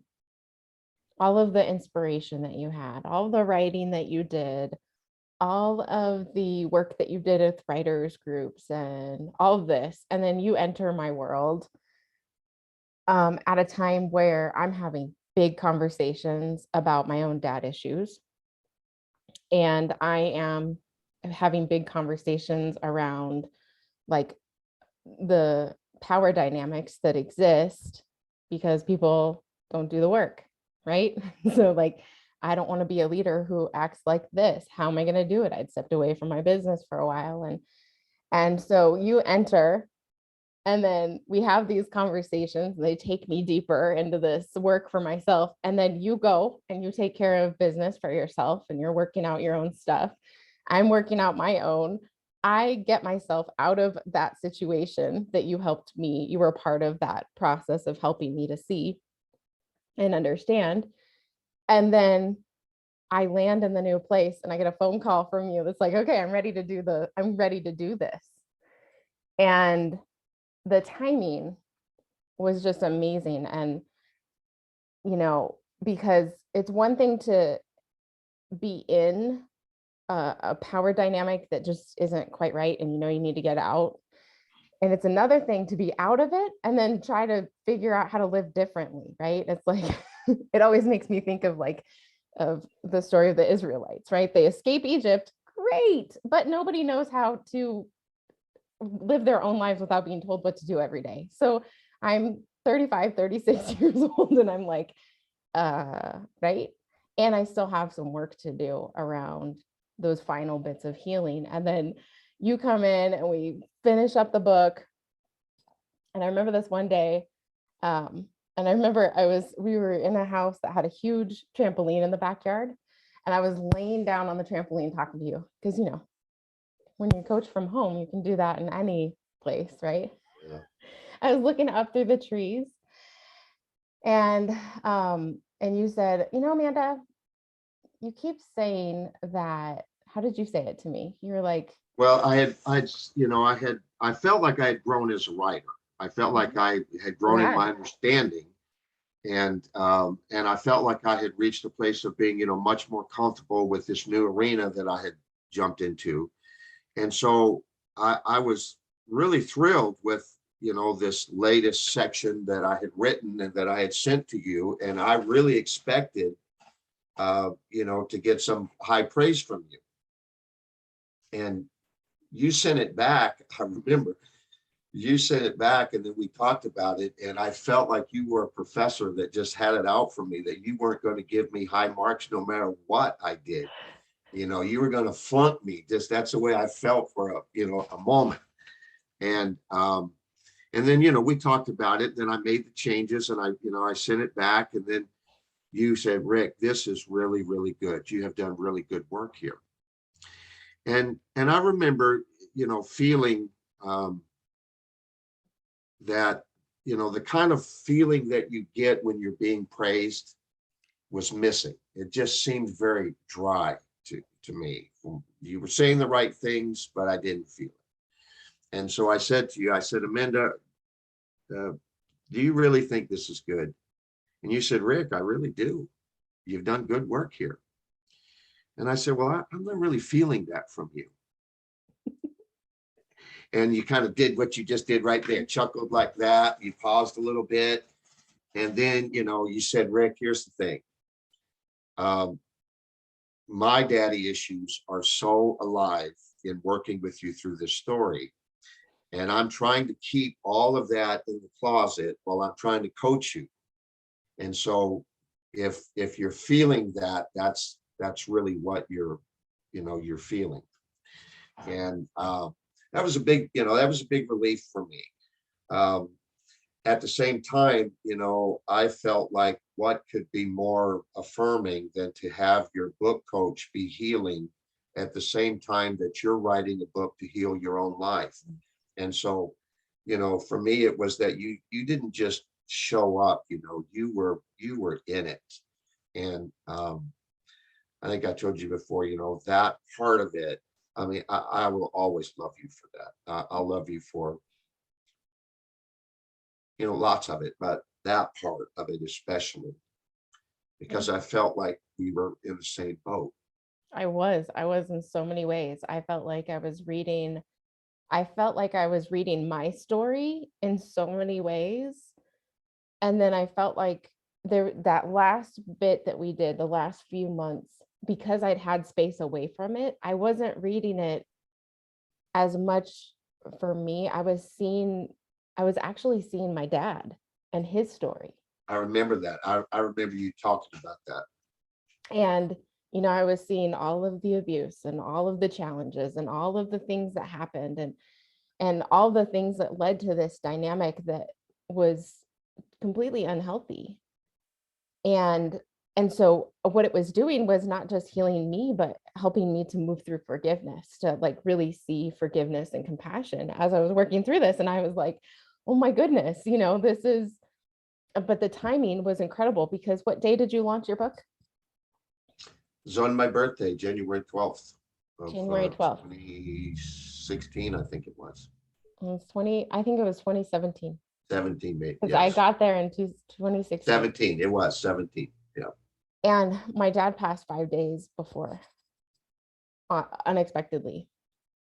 of the inspiration that you had, all the writing that you did, all of the work that you did with writers groups and all of this. And then you enter my world at a time where I'm having big conversations about my own dad issues. And I am having big conversations around like the power dynamics that exist because people don't do the work, right? So like, I don't want to be a leader who acts like this. How am I going to do it? I'd stepped away from my business for a while. And so you enter, and then we have these conversations. They take me deeper into this work for myself. And then you go and you take care of business for yourself and you're working out your own stuff. I'm working out my own. I get myself out of that situation that you helped me. You were part of that process of helping me to see and understand. And then I land in the new place and I get a phone call from you that's like, okay, I'm ready to do this. And the timing was just amazing. And, because it's one thing to be in a power dynamic that just isn't quite right. And, you need to get out. And it's another thing to be out of it and then try to figure out how to live differently, right? It's like, it always makes me think of the story of the Israelites, right? They escape Egypt, great, but nobody knows how to live their own lives without being told what to do every day. So I'm 35, 36 years old, and I'm like, right? And I still have some work to do around those final bits of healing. And then you come in and we finish up the book. And I remember this one day, and I remember we were in a house that had a huge trampoline in the backyard. And I was laying down on the trampoline talking to you, because when you coach from home, you can do that in any place, right? Yeah. I was looking up through the trees, and you said, Amanda, you keep saying that. How did you say it to me? You were like, Well, I felt like I had grown as a writer. I felt like I had grown in my understanding, and I felt like I had reached a place of being, much more comfortable with this new arena that I had jumped into. And so I was really thrilled with, this latest section that I had written and that I had sent to you. And I really expected, to get some high praise from you. And you sent it back. I remember you sent it back, and then we talked about it. And I felt like you were a professor that just had it out for me, that you weren't going to give me high marks no matter what I did. You were going to flunk me. Just that's the way I felt for a moment. And then, we talked about it. Then I made the changes, and I sent it back. And then you said, Rick, this is really, really good. You have done really good work here. And I remember, feeling that, the kind of feeling that you get when you're being praised was missing. It just seemed very dry to me. You were saying the right things, but I didn't feel it. And so I said to you, Amanda, do you really think this is good? And you said, Rick, I really do. You've done good work here. And I said, well, I'm not really feeling that from you. And you kind of did what you just did right there, chuckled like that. You paused a little bit. And then, you said, Rick, here's the thing. My daddy issues are so alive in working with you through this story. And I'm trying to keep all of that in the closet while I'm trying to coach you. And so if you're feeling that, that's really what you're feeling. And that was a big relief for me. At the same time, I felt like what could be more affirming than to have your book coach be healing at the same time that you're writing a book to heal your own life. And so, for me, it was that you didn't just show up, you were in it. And I think I told you before, that part of it, I mean, I will always love you for that. I'll love you for, lots of it, but that part of it especially, because I felt like we were in the same boat. I was in so many ways. I felt like I was reading my story in so many ways. And then I felt like that last bit that we did the last few months, because I'd had space away from it, I wasn't reading it as much for me. I was actually seeing my dad and his story. I remember that. I remember you talking about that. And, I was seeing all of the abuse and all of the challenges and all of the things that happened and all the things that led to this dynamic that was completely unhealthy. And so what it was doing was not just healing me, but helping me to move through forgiveness, to really see forgiveness and compassion as I was working through this. And I was like, oh my goodness, but the timing was incredible, because what day did you launch your book? It was on my birthday, January 12th. January 12th. 2016, I think it was. I think it was 2017. 17, maybe. Because I got there in 2016. 17, it was 17, yeah. And my dad passed 5 days before, unexpectedly.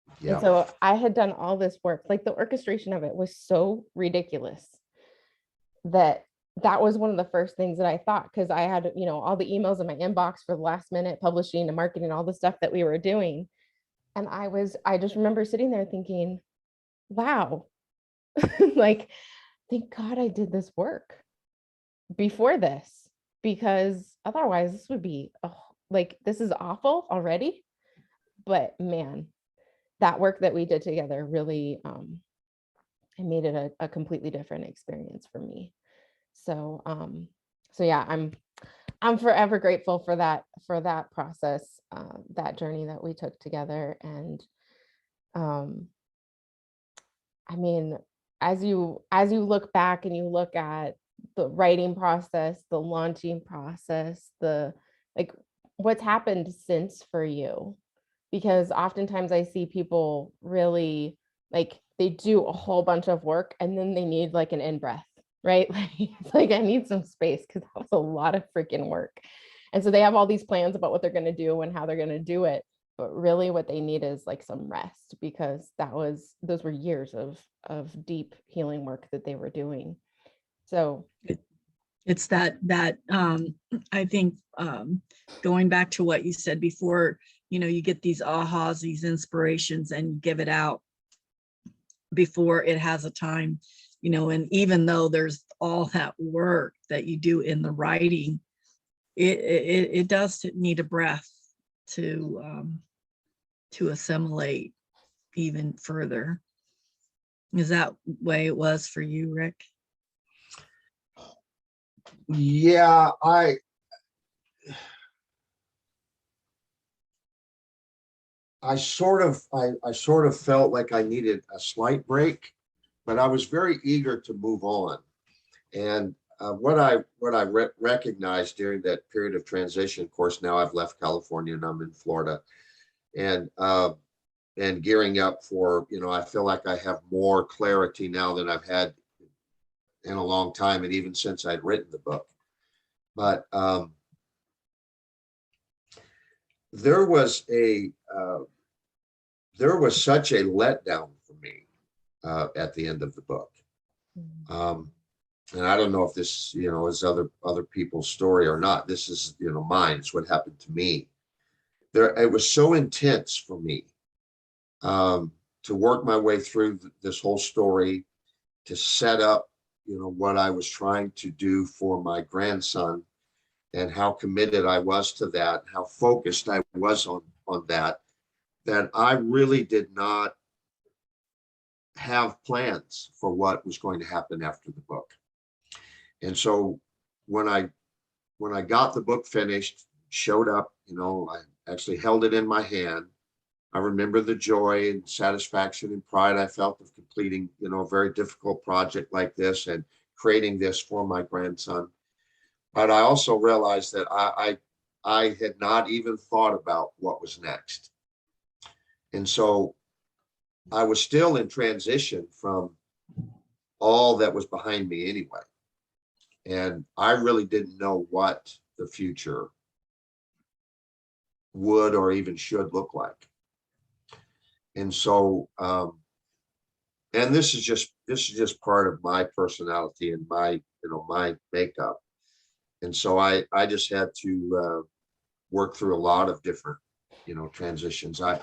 And Yeah. so I had done all this work, like the orchestration of it was so ridiculous that that was one of the first things that I thought, because I had, all the emails in my inbox for the last minute publishing and marketing, all the stuff that we were doing. And I just remember sitting there thinking, wow, like, thank God I did this work before this, because otherwise this would be, like, this is awful already. But man, that work that we did together really, it made it a completely different experience for me. So, yeah, I'm forever grateful for that process, that journey that we took together. And I mean, as you look back and you look at the writing process, the launching process, like, what's happened since for you? Because oftentimes I see people really, like, they do a whole bunch of work and then they need like an in breath, right? Like, it's like, I need some space because that was a lot of freaking work. And so they have all these plans about what they're going to do and how they're going to do it. But really what they need is like some rest, because those were years of deep healing work that they were doing. So It's that I think, going back to what you said before, you get these ahas, these inspirations, and you give it out before it has a time, and even though there's all that work that you do in the writing, it does need a breath to assimilate even further. Is that way it was for you, Rick? Yeah, I sort of felt like I needed a slight break, but I was very eager to move on. And what I recognized during that period of transition, of course, now I've left California and I'm in Florida, and gearing up for, I feel like I have more clarity now than I've had in a long time, and even since I'd written the book. But there was such a letdown for me at the end of the book. And I don't know if this, is other people's story or not. This is, mine. It's what happened to me. It was so intense for me to work my way through this whole story, to set up, what I was trying to do for my grandson, and how committed I was to that, how focused I was on that I really did not have plans for what was going to happen after the book. And so when I got the book finished, showed up, I actually held it in my hand. I remember the joy and satisfaction and pride I felt of completing, a very difficult project like this and creating this for my grandson. But I also realized that I had not even thought about what was next. And so I was still in transition from all that was behind me anyway. And I really didn't know what the future would or even should look like. And so, and this is just part of my personality and my, my makeup. And so I just had to work through a lot of different, transitions. I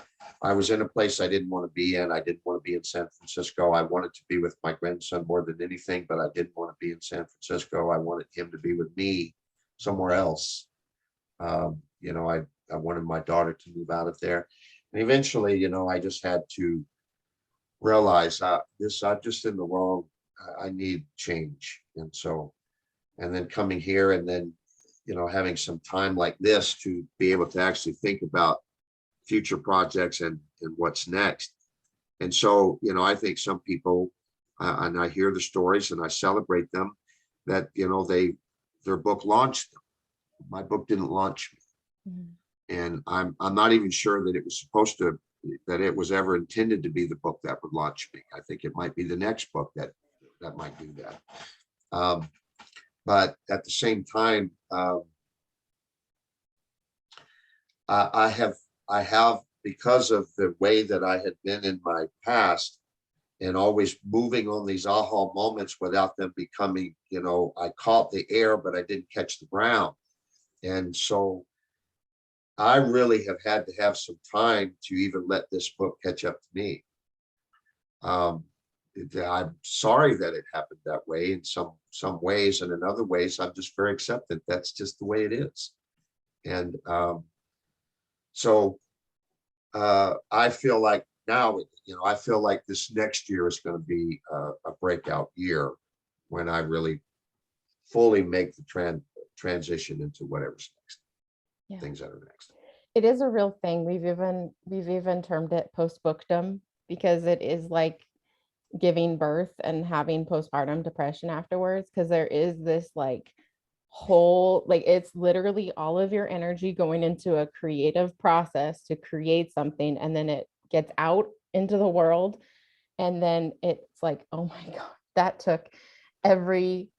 was in a place I didn't want to be in. I didn't want to be in San Francisco. I wanted to be with my grandson more than anything, but I didn't want to be in San Francisco. I wanted him to be with me somewhere else. I wanted my daughter to move out of there. And eventually, I just had to realize I'm just in the wrong, I need change. And so, and then coming here and then, having some time like this to be able to actually think about future projects and what's next. And so, I think some people, and I hear the stories and I celebrate them, that, their book launched them. My book didn't launch me. And I'm not even sure that it was supposed to, that it was ever intended to be the book that would launch me. I think it might be the next book that might do that. But at the same time, I have because of the way that I had been in my past and always moving on these aha moments without them becoming, I caught the air, but I didn't catch the ground. And so I really have had to have some time to even let this book catch up to me. I'm sorry that it happened that way in some ways, and in other ways, I'm just very acceptant. That's just the way it is. And so I feel like now, I feel like this next year is going to be a breakout year when I really fully make the transition into whatever's next, Yeah. things that are next. It is a real thing. We've even termed it post-bookdom, because it is like giving birth and having postpartum depression afterwards, because there is this like whole, like, it's literally all of your energy going into a creative process to create something, and then it gets out into the world, and then it's like, oh my God, that took every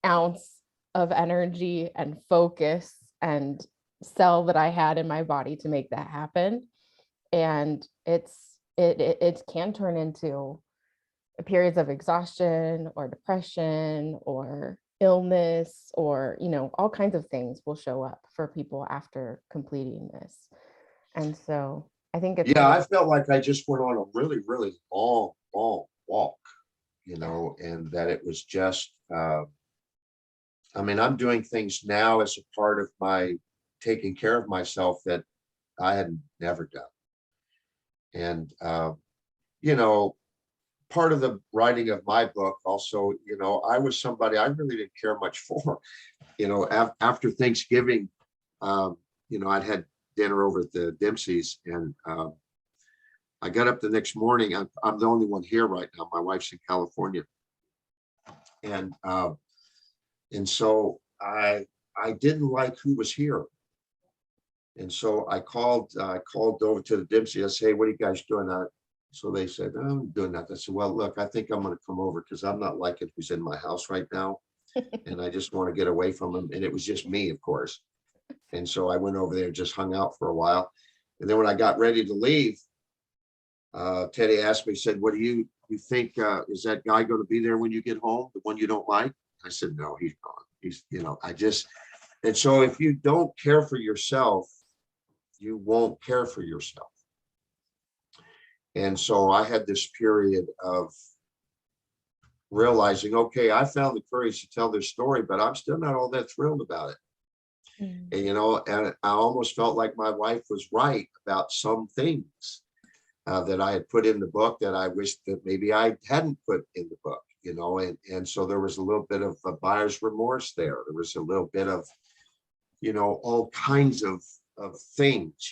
ounce of energy and focus and cell that I had in my body to make that happen. And it can turn into periods of exhaustion or depression or illness, or all kinds of things will show up for people after completing this. And so I think it's I felt like I just went on a really, really long walk, and that it was just, I'm doing things now as a part of my taking care of myself that I had never done. And, part of the writing of my book also, I was somebody I really didn't care much for, after Thanksgiving, I'd had dinner over at the Dempsey's, and I got up the next morning. I'm the only one here right now. My wife's in California. And so I didn't like who was here. And so I called over to the Dempsey. I said, hey, what are you guys doing? So they said, oh, I'm doing that. I said, well, look, I think I'm going to come over because I'm not liking who's in my house right now. And I just want to get away from them. And it was just me, of course. And so I went over there and just hung out for a while. And then when I got ready to leave, Teddy asked me, he said, what do you think, is that guy going to be there when you get home? The one you don't like? I said, no, he's gone. He's, and so if you don't care for yourself, you won't care for yourself. And so I had this period of realizing, okay, I found the courage to tell this story, but I'm still not all that thrilled about it. And, and I almost felt like my wife was right about some things that I had put in the book that I wished that maybe I hadn't put in the book, and so there was a little bit of a buyer's remorse there. There was a little bit of, all kinds of things,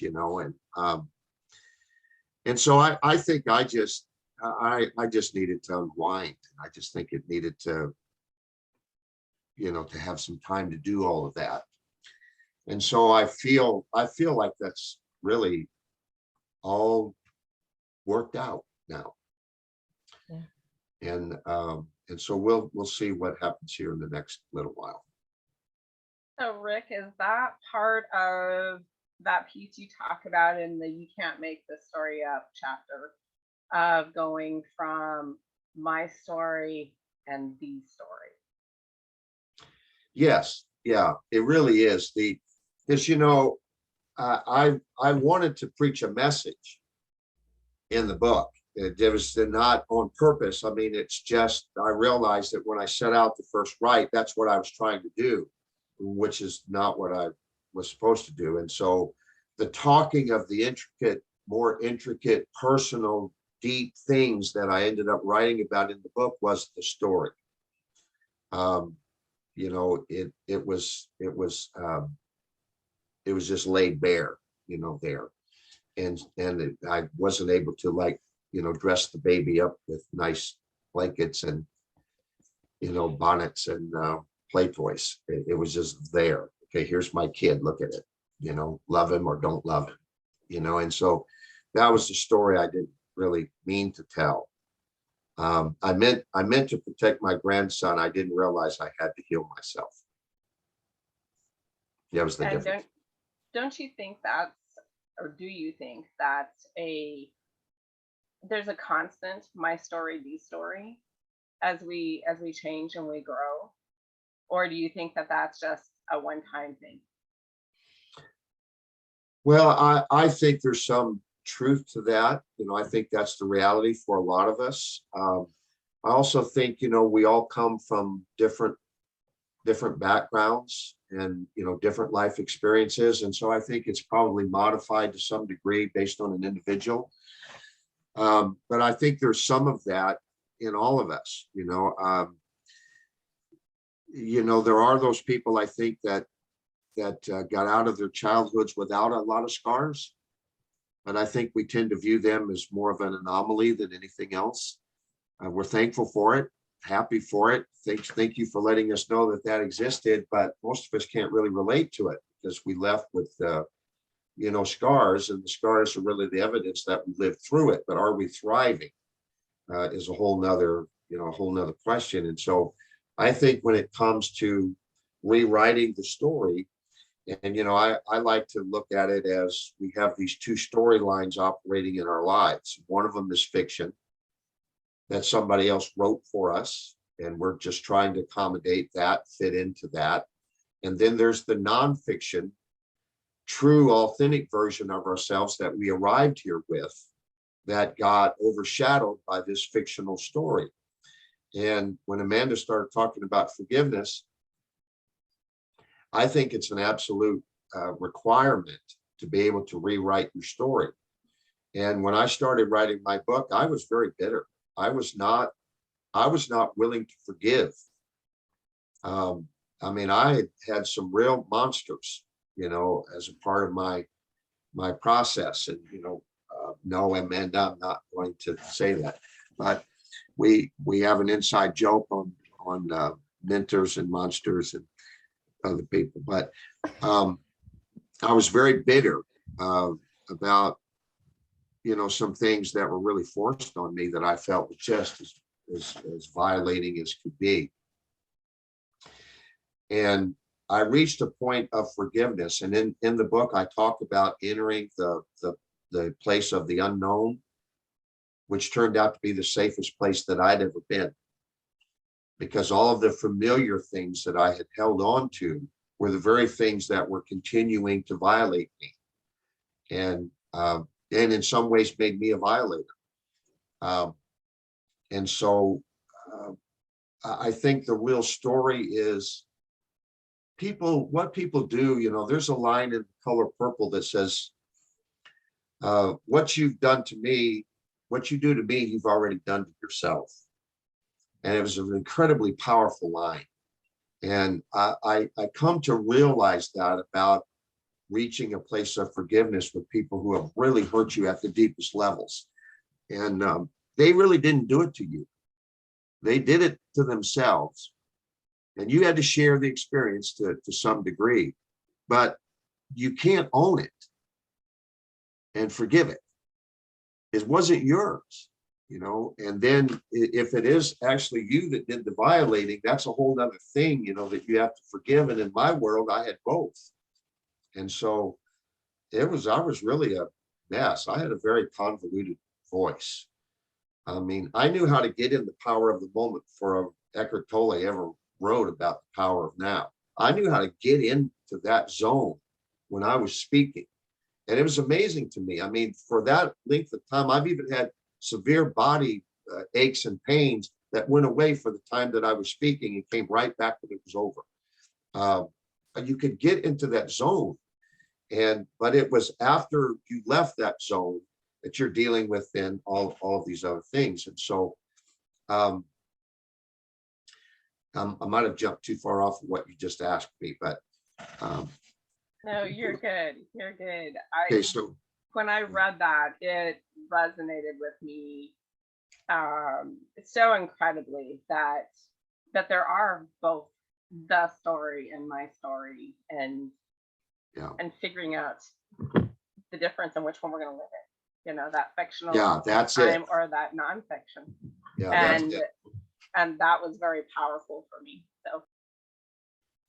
and so I think I just needed to unwind. I just think it needed to, to have some time to do all of that. And so I feel like that's really all worked out now. Yeah. And so we'll see what happens here in the next little while. So Rick, is that part of that piece you talk about in the You Can't Make This Story Up chapter, of going from my story and the story? Yes, yeah, it really is. Because I wanted to preach a message in the book. It was not on purpose. It's just I realized that when I set out to first write, that's what I was trying to do, which is not what I was supposed to do. And so the talking of the more intricate, personal, deep things that I ended up writing about in the book was the story. It was just laid bare, there. And I wasn't able to dress the baby up with nice blankets and, bonnets and play toys. It was just there. Okay, here's my kid, look at it, love him or don't love him, and so that was the story I didn't really mean to tell. I meant to protect my grandson. I didn't realize I had to heal myself. That was the difference. Don't you think that's or do you think that's there's a constant my story, the story as we change and we grow? Or do you think that that's just a one-time thing? Well, I think there's some truth to that. I think that's the reality for a lot of us. I also think, we all come from different backgrounds and, different life experiences. And so I think it's probably modified to some degree based on an individual. But I think there's some of that in all of us, there are those people, I think, that got out of their childhoods without a lot of scars. But I think we tend to view them as more of an anomaly than anything else. We're thankful for it, happy for it. Thank you for letting us know that existed, but most of us can't really relate to it because we left with, scars, and the scars are really the evidence that we lived through it. But are we thriving is a whole nother question. And so I think when it comes to rewriting the story, and, I like to look at it as we have these two storylines operating in our lives. One of them is fiction that somebody else wrote for us, and we're just trying to accommodate that, fit into that. And then there's the nonfiction, true, authentic version of ourselves that we arrived here with that got overshadowed by this fictional story. And when Amanda started talking about forgiveness, I think it's an absolute requirement to be able to rewrite your story. And when I started writing my book, I was very bitter. I was not willing to forgive. I had some real monsters, as a part of my process. And, no, Amanda, I'm not going to say that, but we have an inside joke on mentors and monsters and other people. But I was very bitter about, some things that were really forced on me that I felt was just as violating as could be. And I reached a point of forgiveness. And in the book, I talk about entering the place of the unknown, which turned out to be the safest place that I'd ever been. Because all of the familiar things that I had held on to were the very things that were continuing to violate me. And in some ways made me a violator. And so I think the real story is what people do, there's a line in Color Purple that says, what you've done to me, what you do to me, you've already done to yourself. And it was an incredibly powerful line. And I come to realize that about reaching a place of forgiveness with people who have really hurt you at the deepest levels. And they really didn't do it to you. They did it to themselves. And you had to share the experience to some degree, but you can't own it and forgive it. It wasn't yours. And then if it is actually you that did the violating, that's a whole other thing, that you have to forgive. And in my world, I had both. And so I was really a mess. I had a very convoluted voice. I knew how to get in the power of the moment before Eckhart Tolle ever wrote about the power of now. I knew how to get into that zone when I was speaking. And it was amazing to me. For that length of time, I've even had severe body aches and pains that went away for the time that I was speaking and came right back when it was over. You could get into that zone. But it was after you left that zone that you're dealing with then all of these other things. And so I might have jumped too far off of what you just asked me, but No, you're good. You're good. okay, so When I read that, it resonated with me so incredibly that there are both the story and my story, and figuring out the difference in which one we're going to live in. That fictional that's time it. or that nonfiction. That's it. And that was very powerful for me. So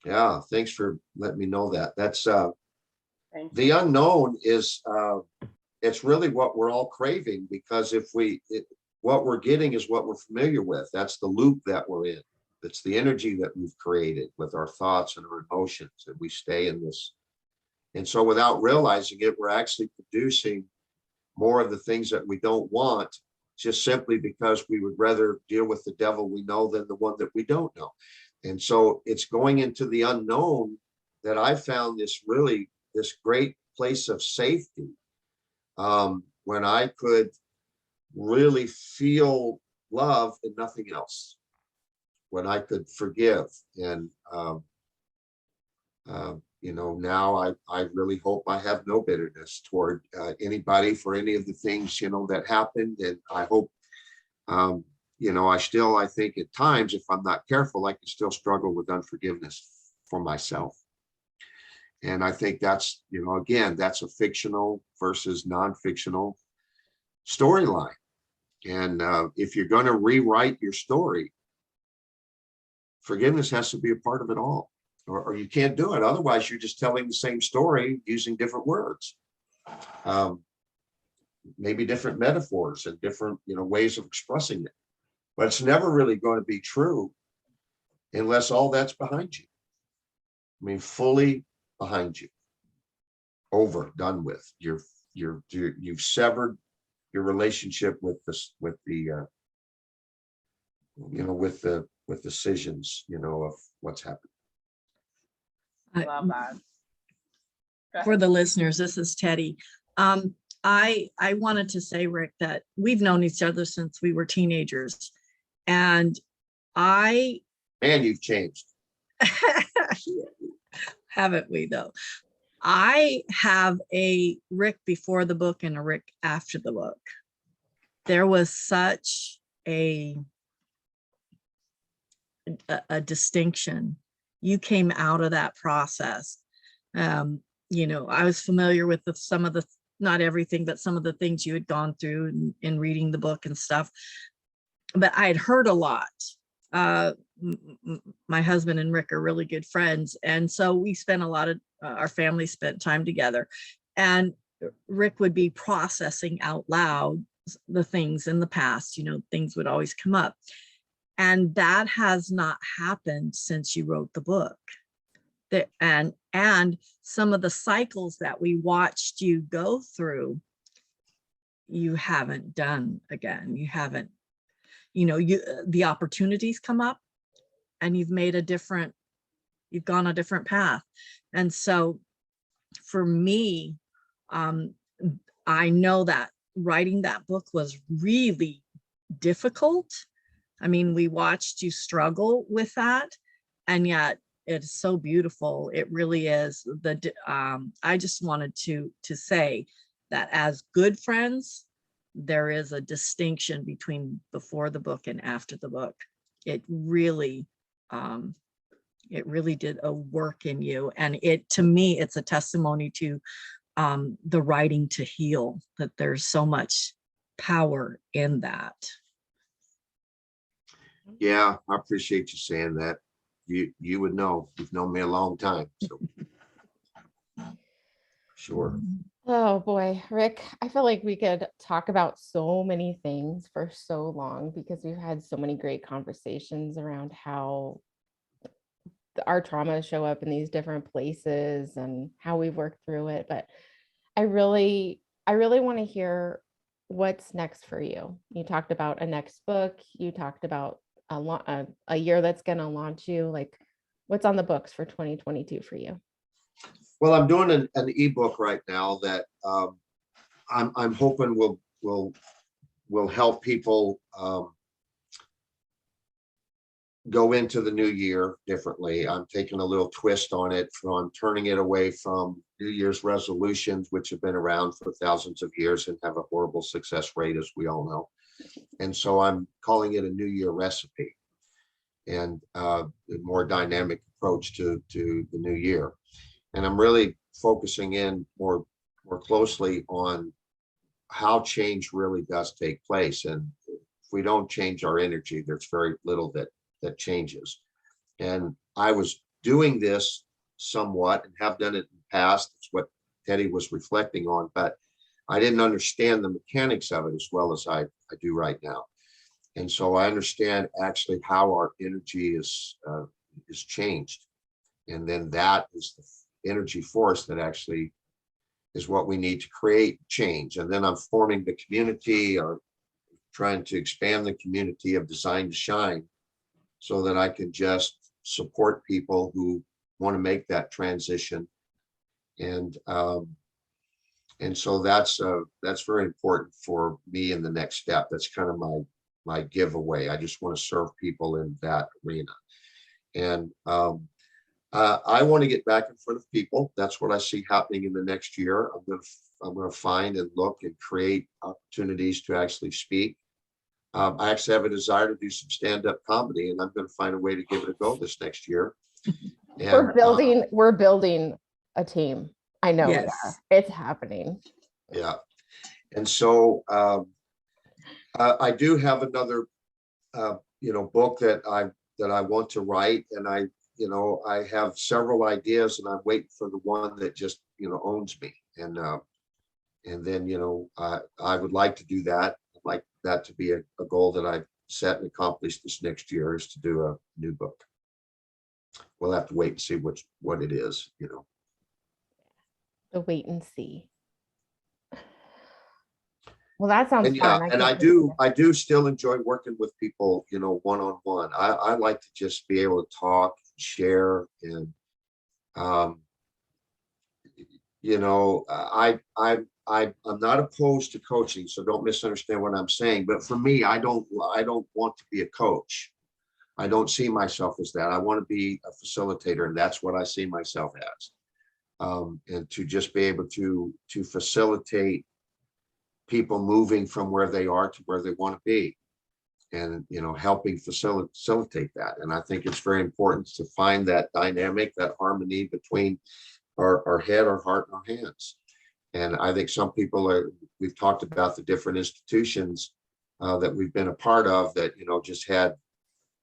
yeah, thanks for letting me know that. That's Thank The you. unknown is, it's really what we're all craving, because what we're getting is what we're familiar with. That's the loop that we're in. It's the energy that we've created with our thoughts and our emotions, and we stay in this. And so without realizing it, we're actually producing more of the things that we don't want, just simply because we would rather deal with the devil we know than the one that we don't know. And so it's going into the unknown that I found this great place of safety, when I could really feel love and nothing else, when I could forgive. And now I really hope I have no bitterness toward anybody for any of the things, that happened. And I hope, I think at times, if I'm not careful, I can still struggle with unforgiveness for myself. And I think that's, again, that's a fictional versus non-fictional storyline. And if you're going to rewrite your story, forgiveness has to be a part of it all, or you can't do it. Otherwise, you're just telling the same story using different words, maybe different metaphors and different, ways of expressing it. But it's never really going to be true unless all that's behind you. I mean, fully behind you, over, done with. You've severed your relationship with this, with the decisions, of what's happened. Love that. Go For ahead. the listeners, this is Teddy. I wanted to say, Rick, that we've known each other since we were teenagers, and Man, you've changed. haven't we though? I have a Rick before the book and a Rick after the book. There was such a distinction. You came out of that process. I was familiar with some of the, not everything, but some of the things you had gone through in reading the book and stuff. But I had heard a lot. My husband and Rick are really good friends. And so we spent a lot of, our family spent time together. And Rick would be processing out loud the things in the past, things would always come up. And that has not happened since you wrote the book. And some of the cycles that we watched you go through, you haven't done again. You haven't, the opportunities come up and you've gone a different path. And so for me, I know that writing that book was really difficult. I mean, we watched you struggle with that, and yet it's so beautiful. It really is. I just wanted to say that as good friends, there is a distinction between before the book and after the book. It really did a work in you, and to me, it's a testimony to the writing to heal, that there's so much power in that. Yeah, I appreciate you saying that. You would know. You've known me a long time, so sure. Oh boy, Rick, I feel like we could talk about so many things for so long, because we've had so many great conversations around how our traumas show up in these different places and how we've worked through it. But I really want to hear what's next for you. You talked about a next book. You talked about a year that's going to launch you. Like, what's on the books for 2022 for you? Well, I'm doing an ebook right now that I'm hoping will help people go into the new year differently. I'm taking a little twist on it, from turning it away from New Year's resolutions, which have been around for thousands of years and have a horrible success rate, as we all know. And so I'm calling it a New Year recipe, and a more dynamic approach to the new year. And I'm really focusing in more closely on how change really does take place. And if we don't change our energy, there's very little that changes. And I was doing this somewhat, and have done it in the past. It's what Teddy was reflecting on, but I didn't understand the mechanics of it as well as I do right now. And so I understand actually how our energy is changed. And then that is the energy force that actually is what we need to create change. And then I'm forming the community, or trying to expand the community of Design to Shine, so that I can just support people who want to make that transition. And so that's very important for me in the next step. That's kind of my giveaway. I just want to serve people in that arena. And I want to get back in front of people. That's what I see happening in the next year. I'm going to find and look and create opportunities to actually speak. I actually have a desire to do some stand-up comedy, and I'm going to find a way to give it a go this next year. And, we're building a team. I know. Yes. It's happening. yeah. And so I do have another, book that I want to write, and I have several ideas, and I'm waiting for the one that just, owns me. And then, I would like to do that. I'd like that to be a goal that I've set and accomplished this next year, is to do a new book. We'll have to wait and see what it is, The wait and see. Well, that sounds And fun. yeah, and I do still enjoy working with people, one-on-one. I like to just be able to talk, share, and I'm not opposed to coaching, so don't misunderstand what I'm saying. But for me, I don't want to be a coach. I don't see myself as that. I want to be a facilitator, and that's what I see myself as. And to just be able to facilitate people moving from where they are to where they want to be, and helping facilitate that. And I think it's very important to find that dynamic, that harmony between our head, our heart, and our hands. And I think some people we've talked about the different institutions that we've been a part of that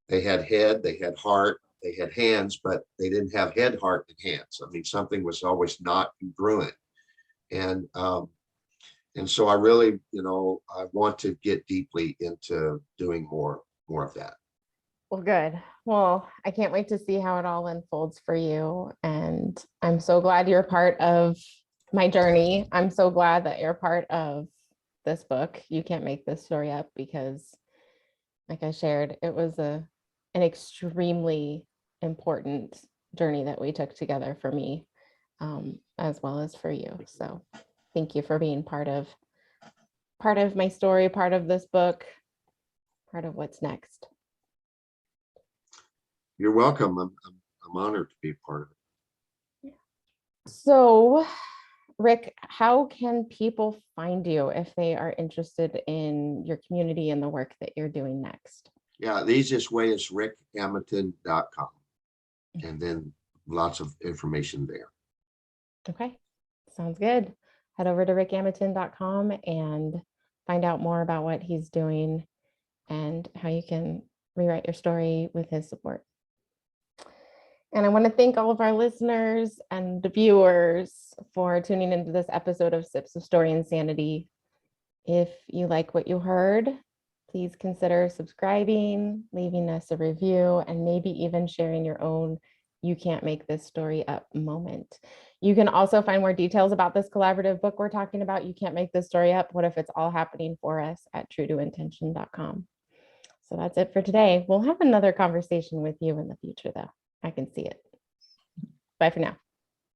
they had head, they had heart, they had hands, but they didn't have head, heart, and hands. I mean, something was always not congruent. And so I really, I want to get deeply into doing more of that. Well, good. Well, I can't wait to see how it all unfolds for you. And I'm so glad you're part of my journey. I'm so glad that you're part of this book. You can't make this story up, because like I shared, it was an extremely important journey that we took together for me, as well as for you. So thank you for being part of my story, part of this book, part of what's next. You're welcome. I'm honored to be a part of it. So, Rick, how can people find you if they are interested in your community and the work that you're doing next? Yeah, the easiest way is rickamitin.com, and then lots of information there. Okay, sounds good. Head over to rickamitin.com and find out more about what he's doing and how you can rewrite your story with his support. And I want to thank all of our listeners and viewers for tuning into this episode of Sips of Story and Sanity. If you like what you heard, please consider subscribing, leaving us a review, and maybe even sharing your own "You Can't Make This Story Up" moment. You can also find more details about this collaborative book we're talking about, You Can't Make This Story Up: What If It's All Happening for Us, at truetointention.com. So that's it for today. We'll have another conversation with you in the future, though. I can see it. Bye for now.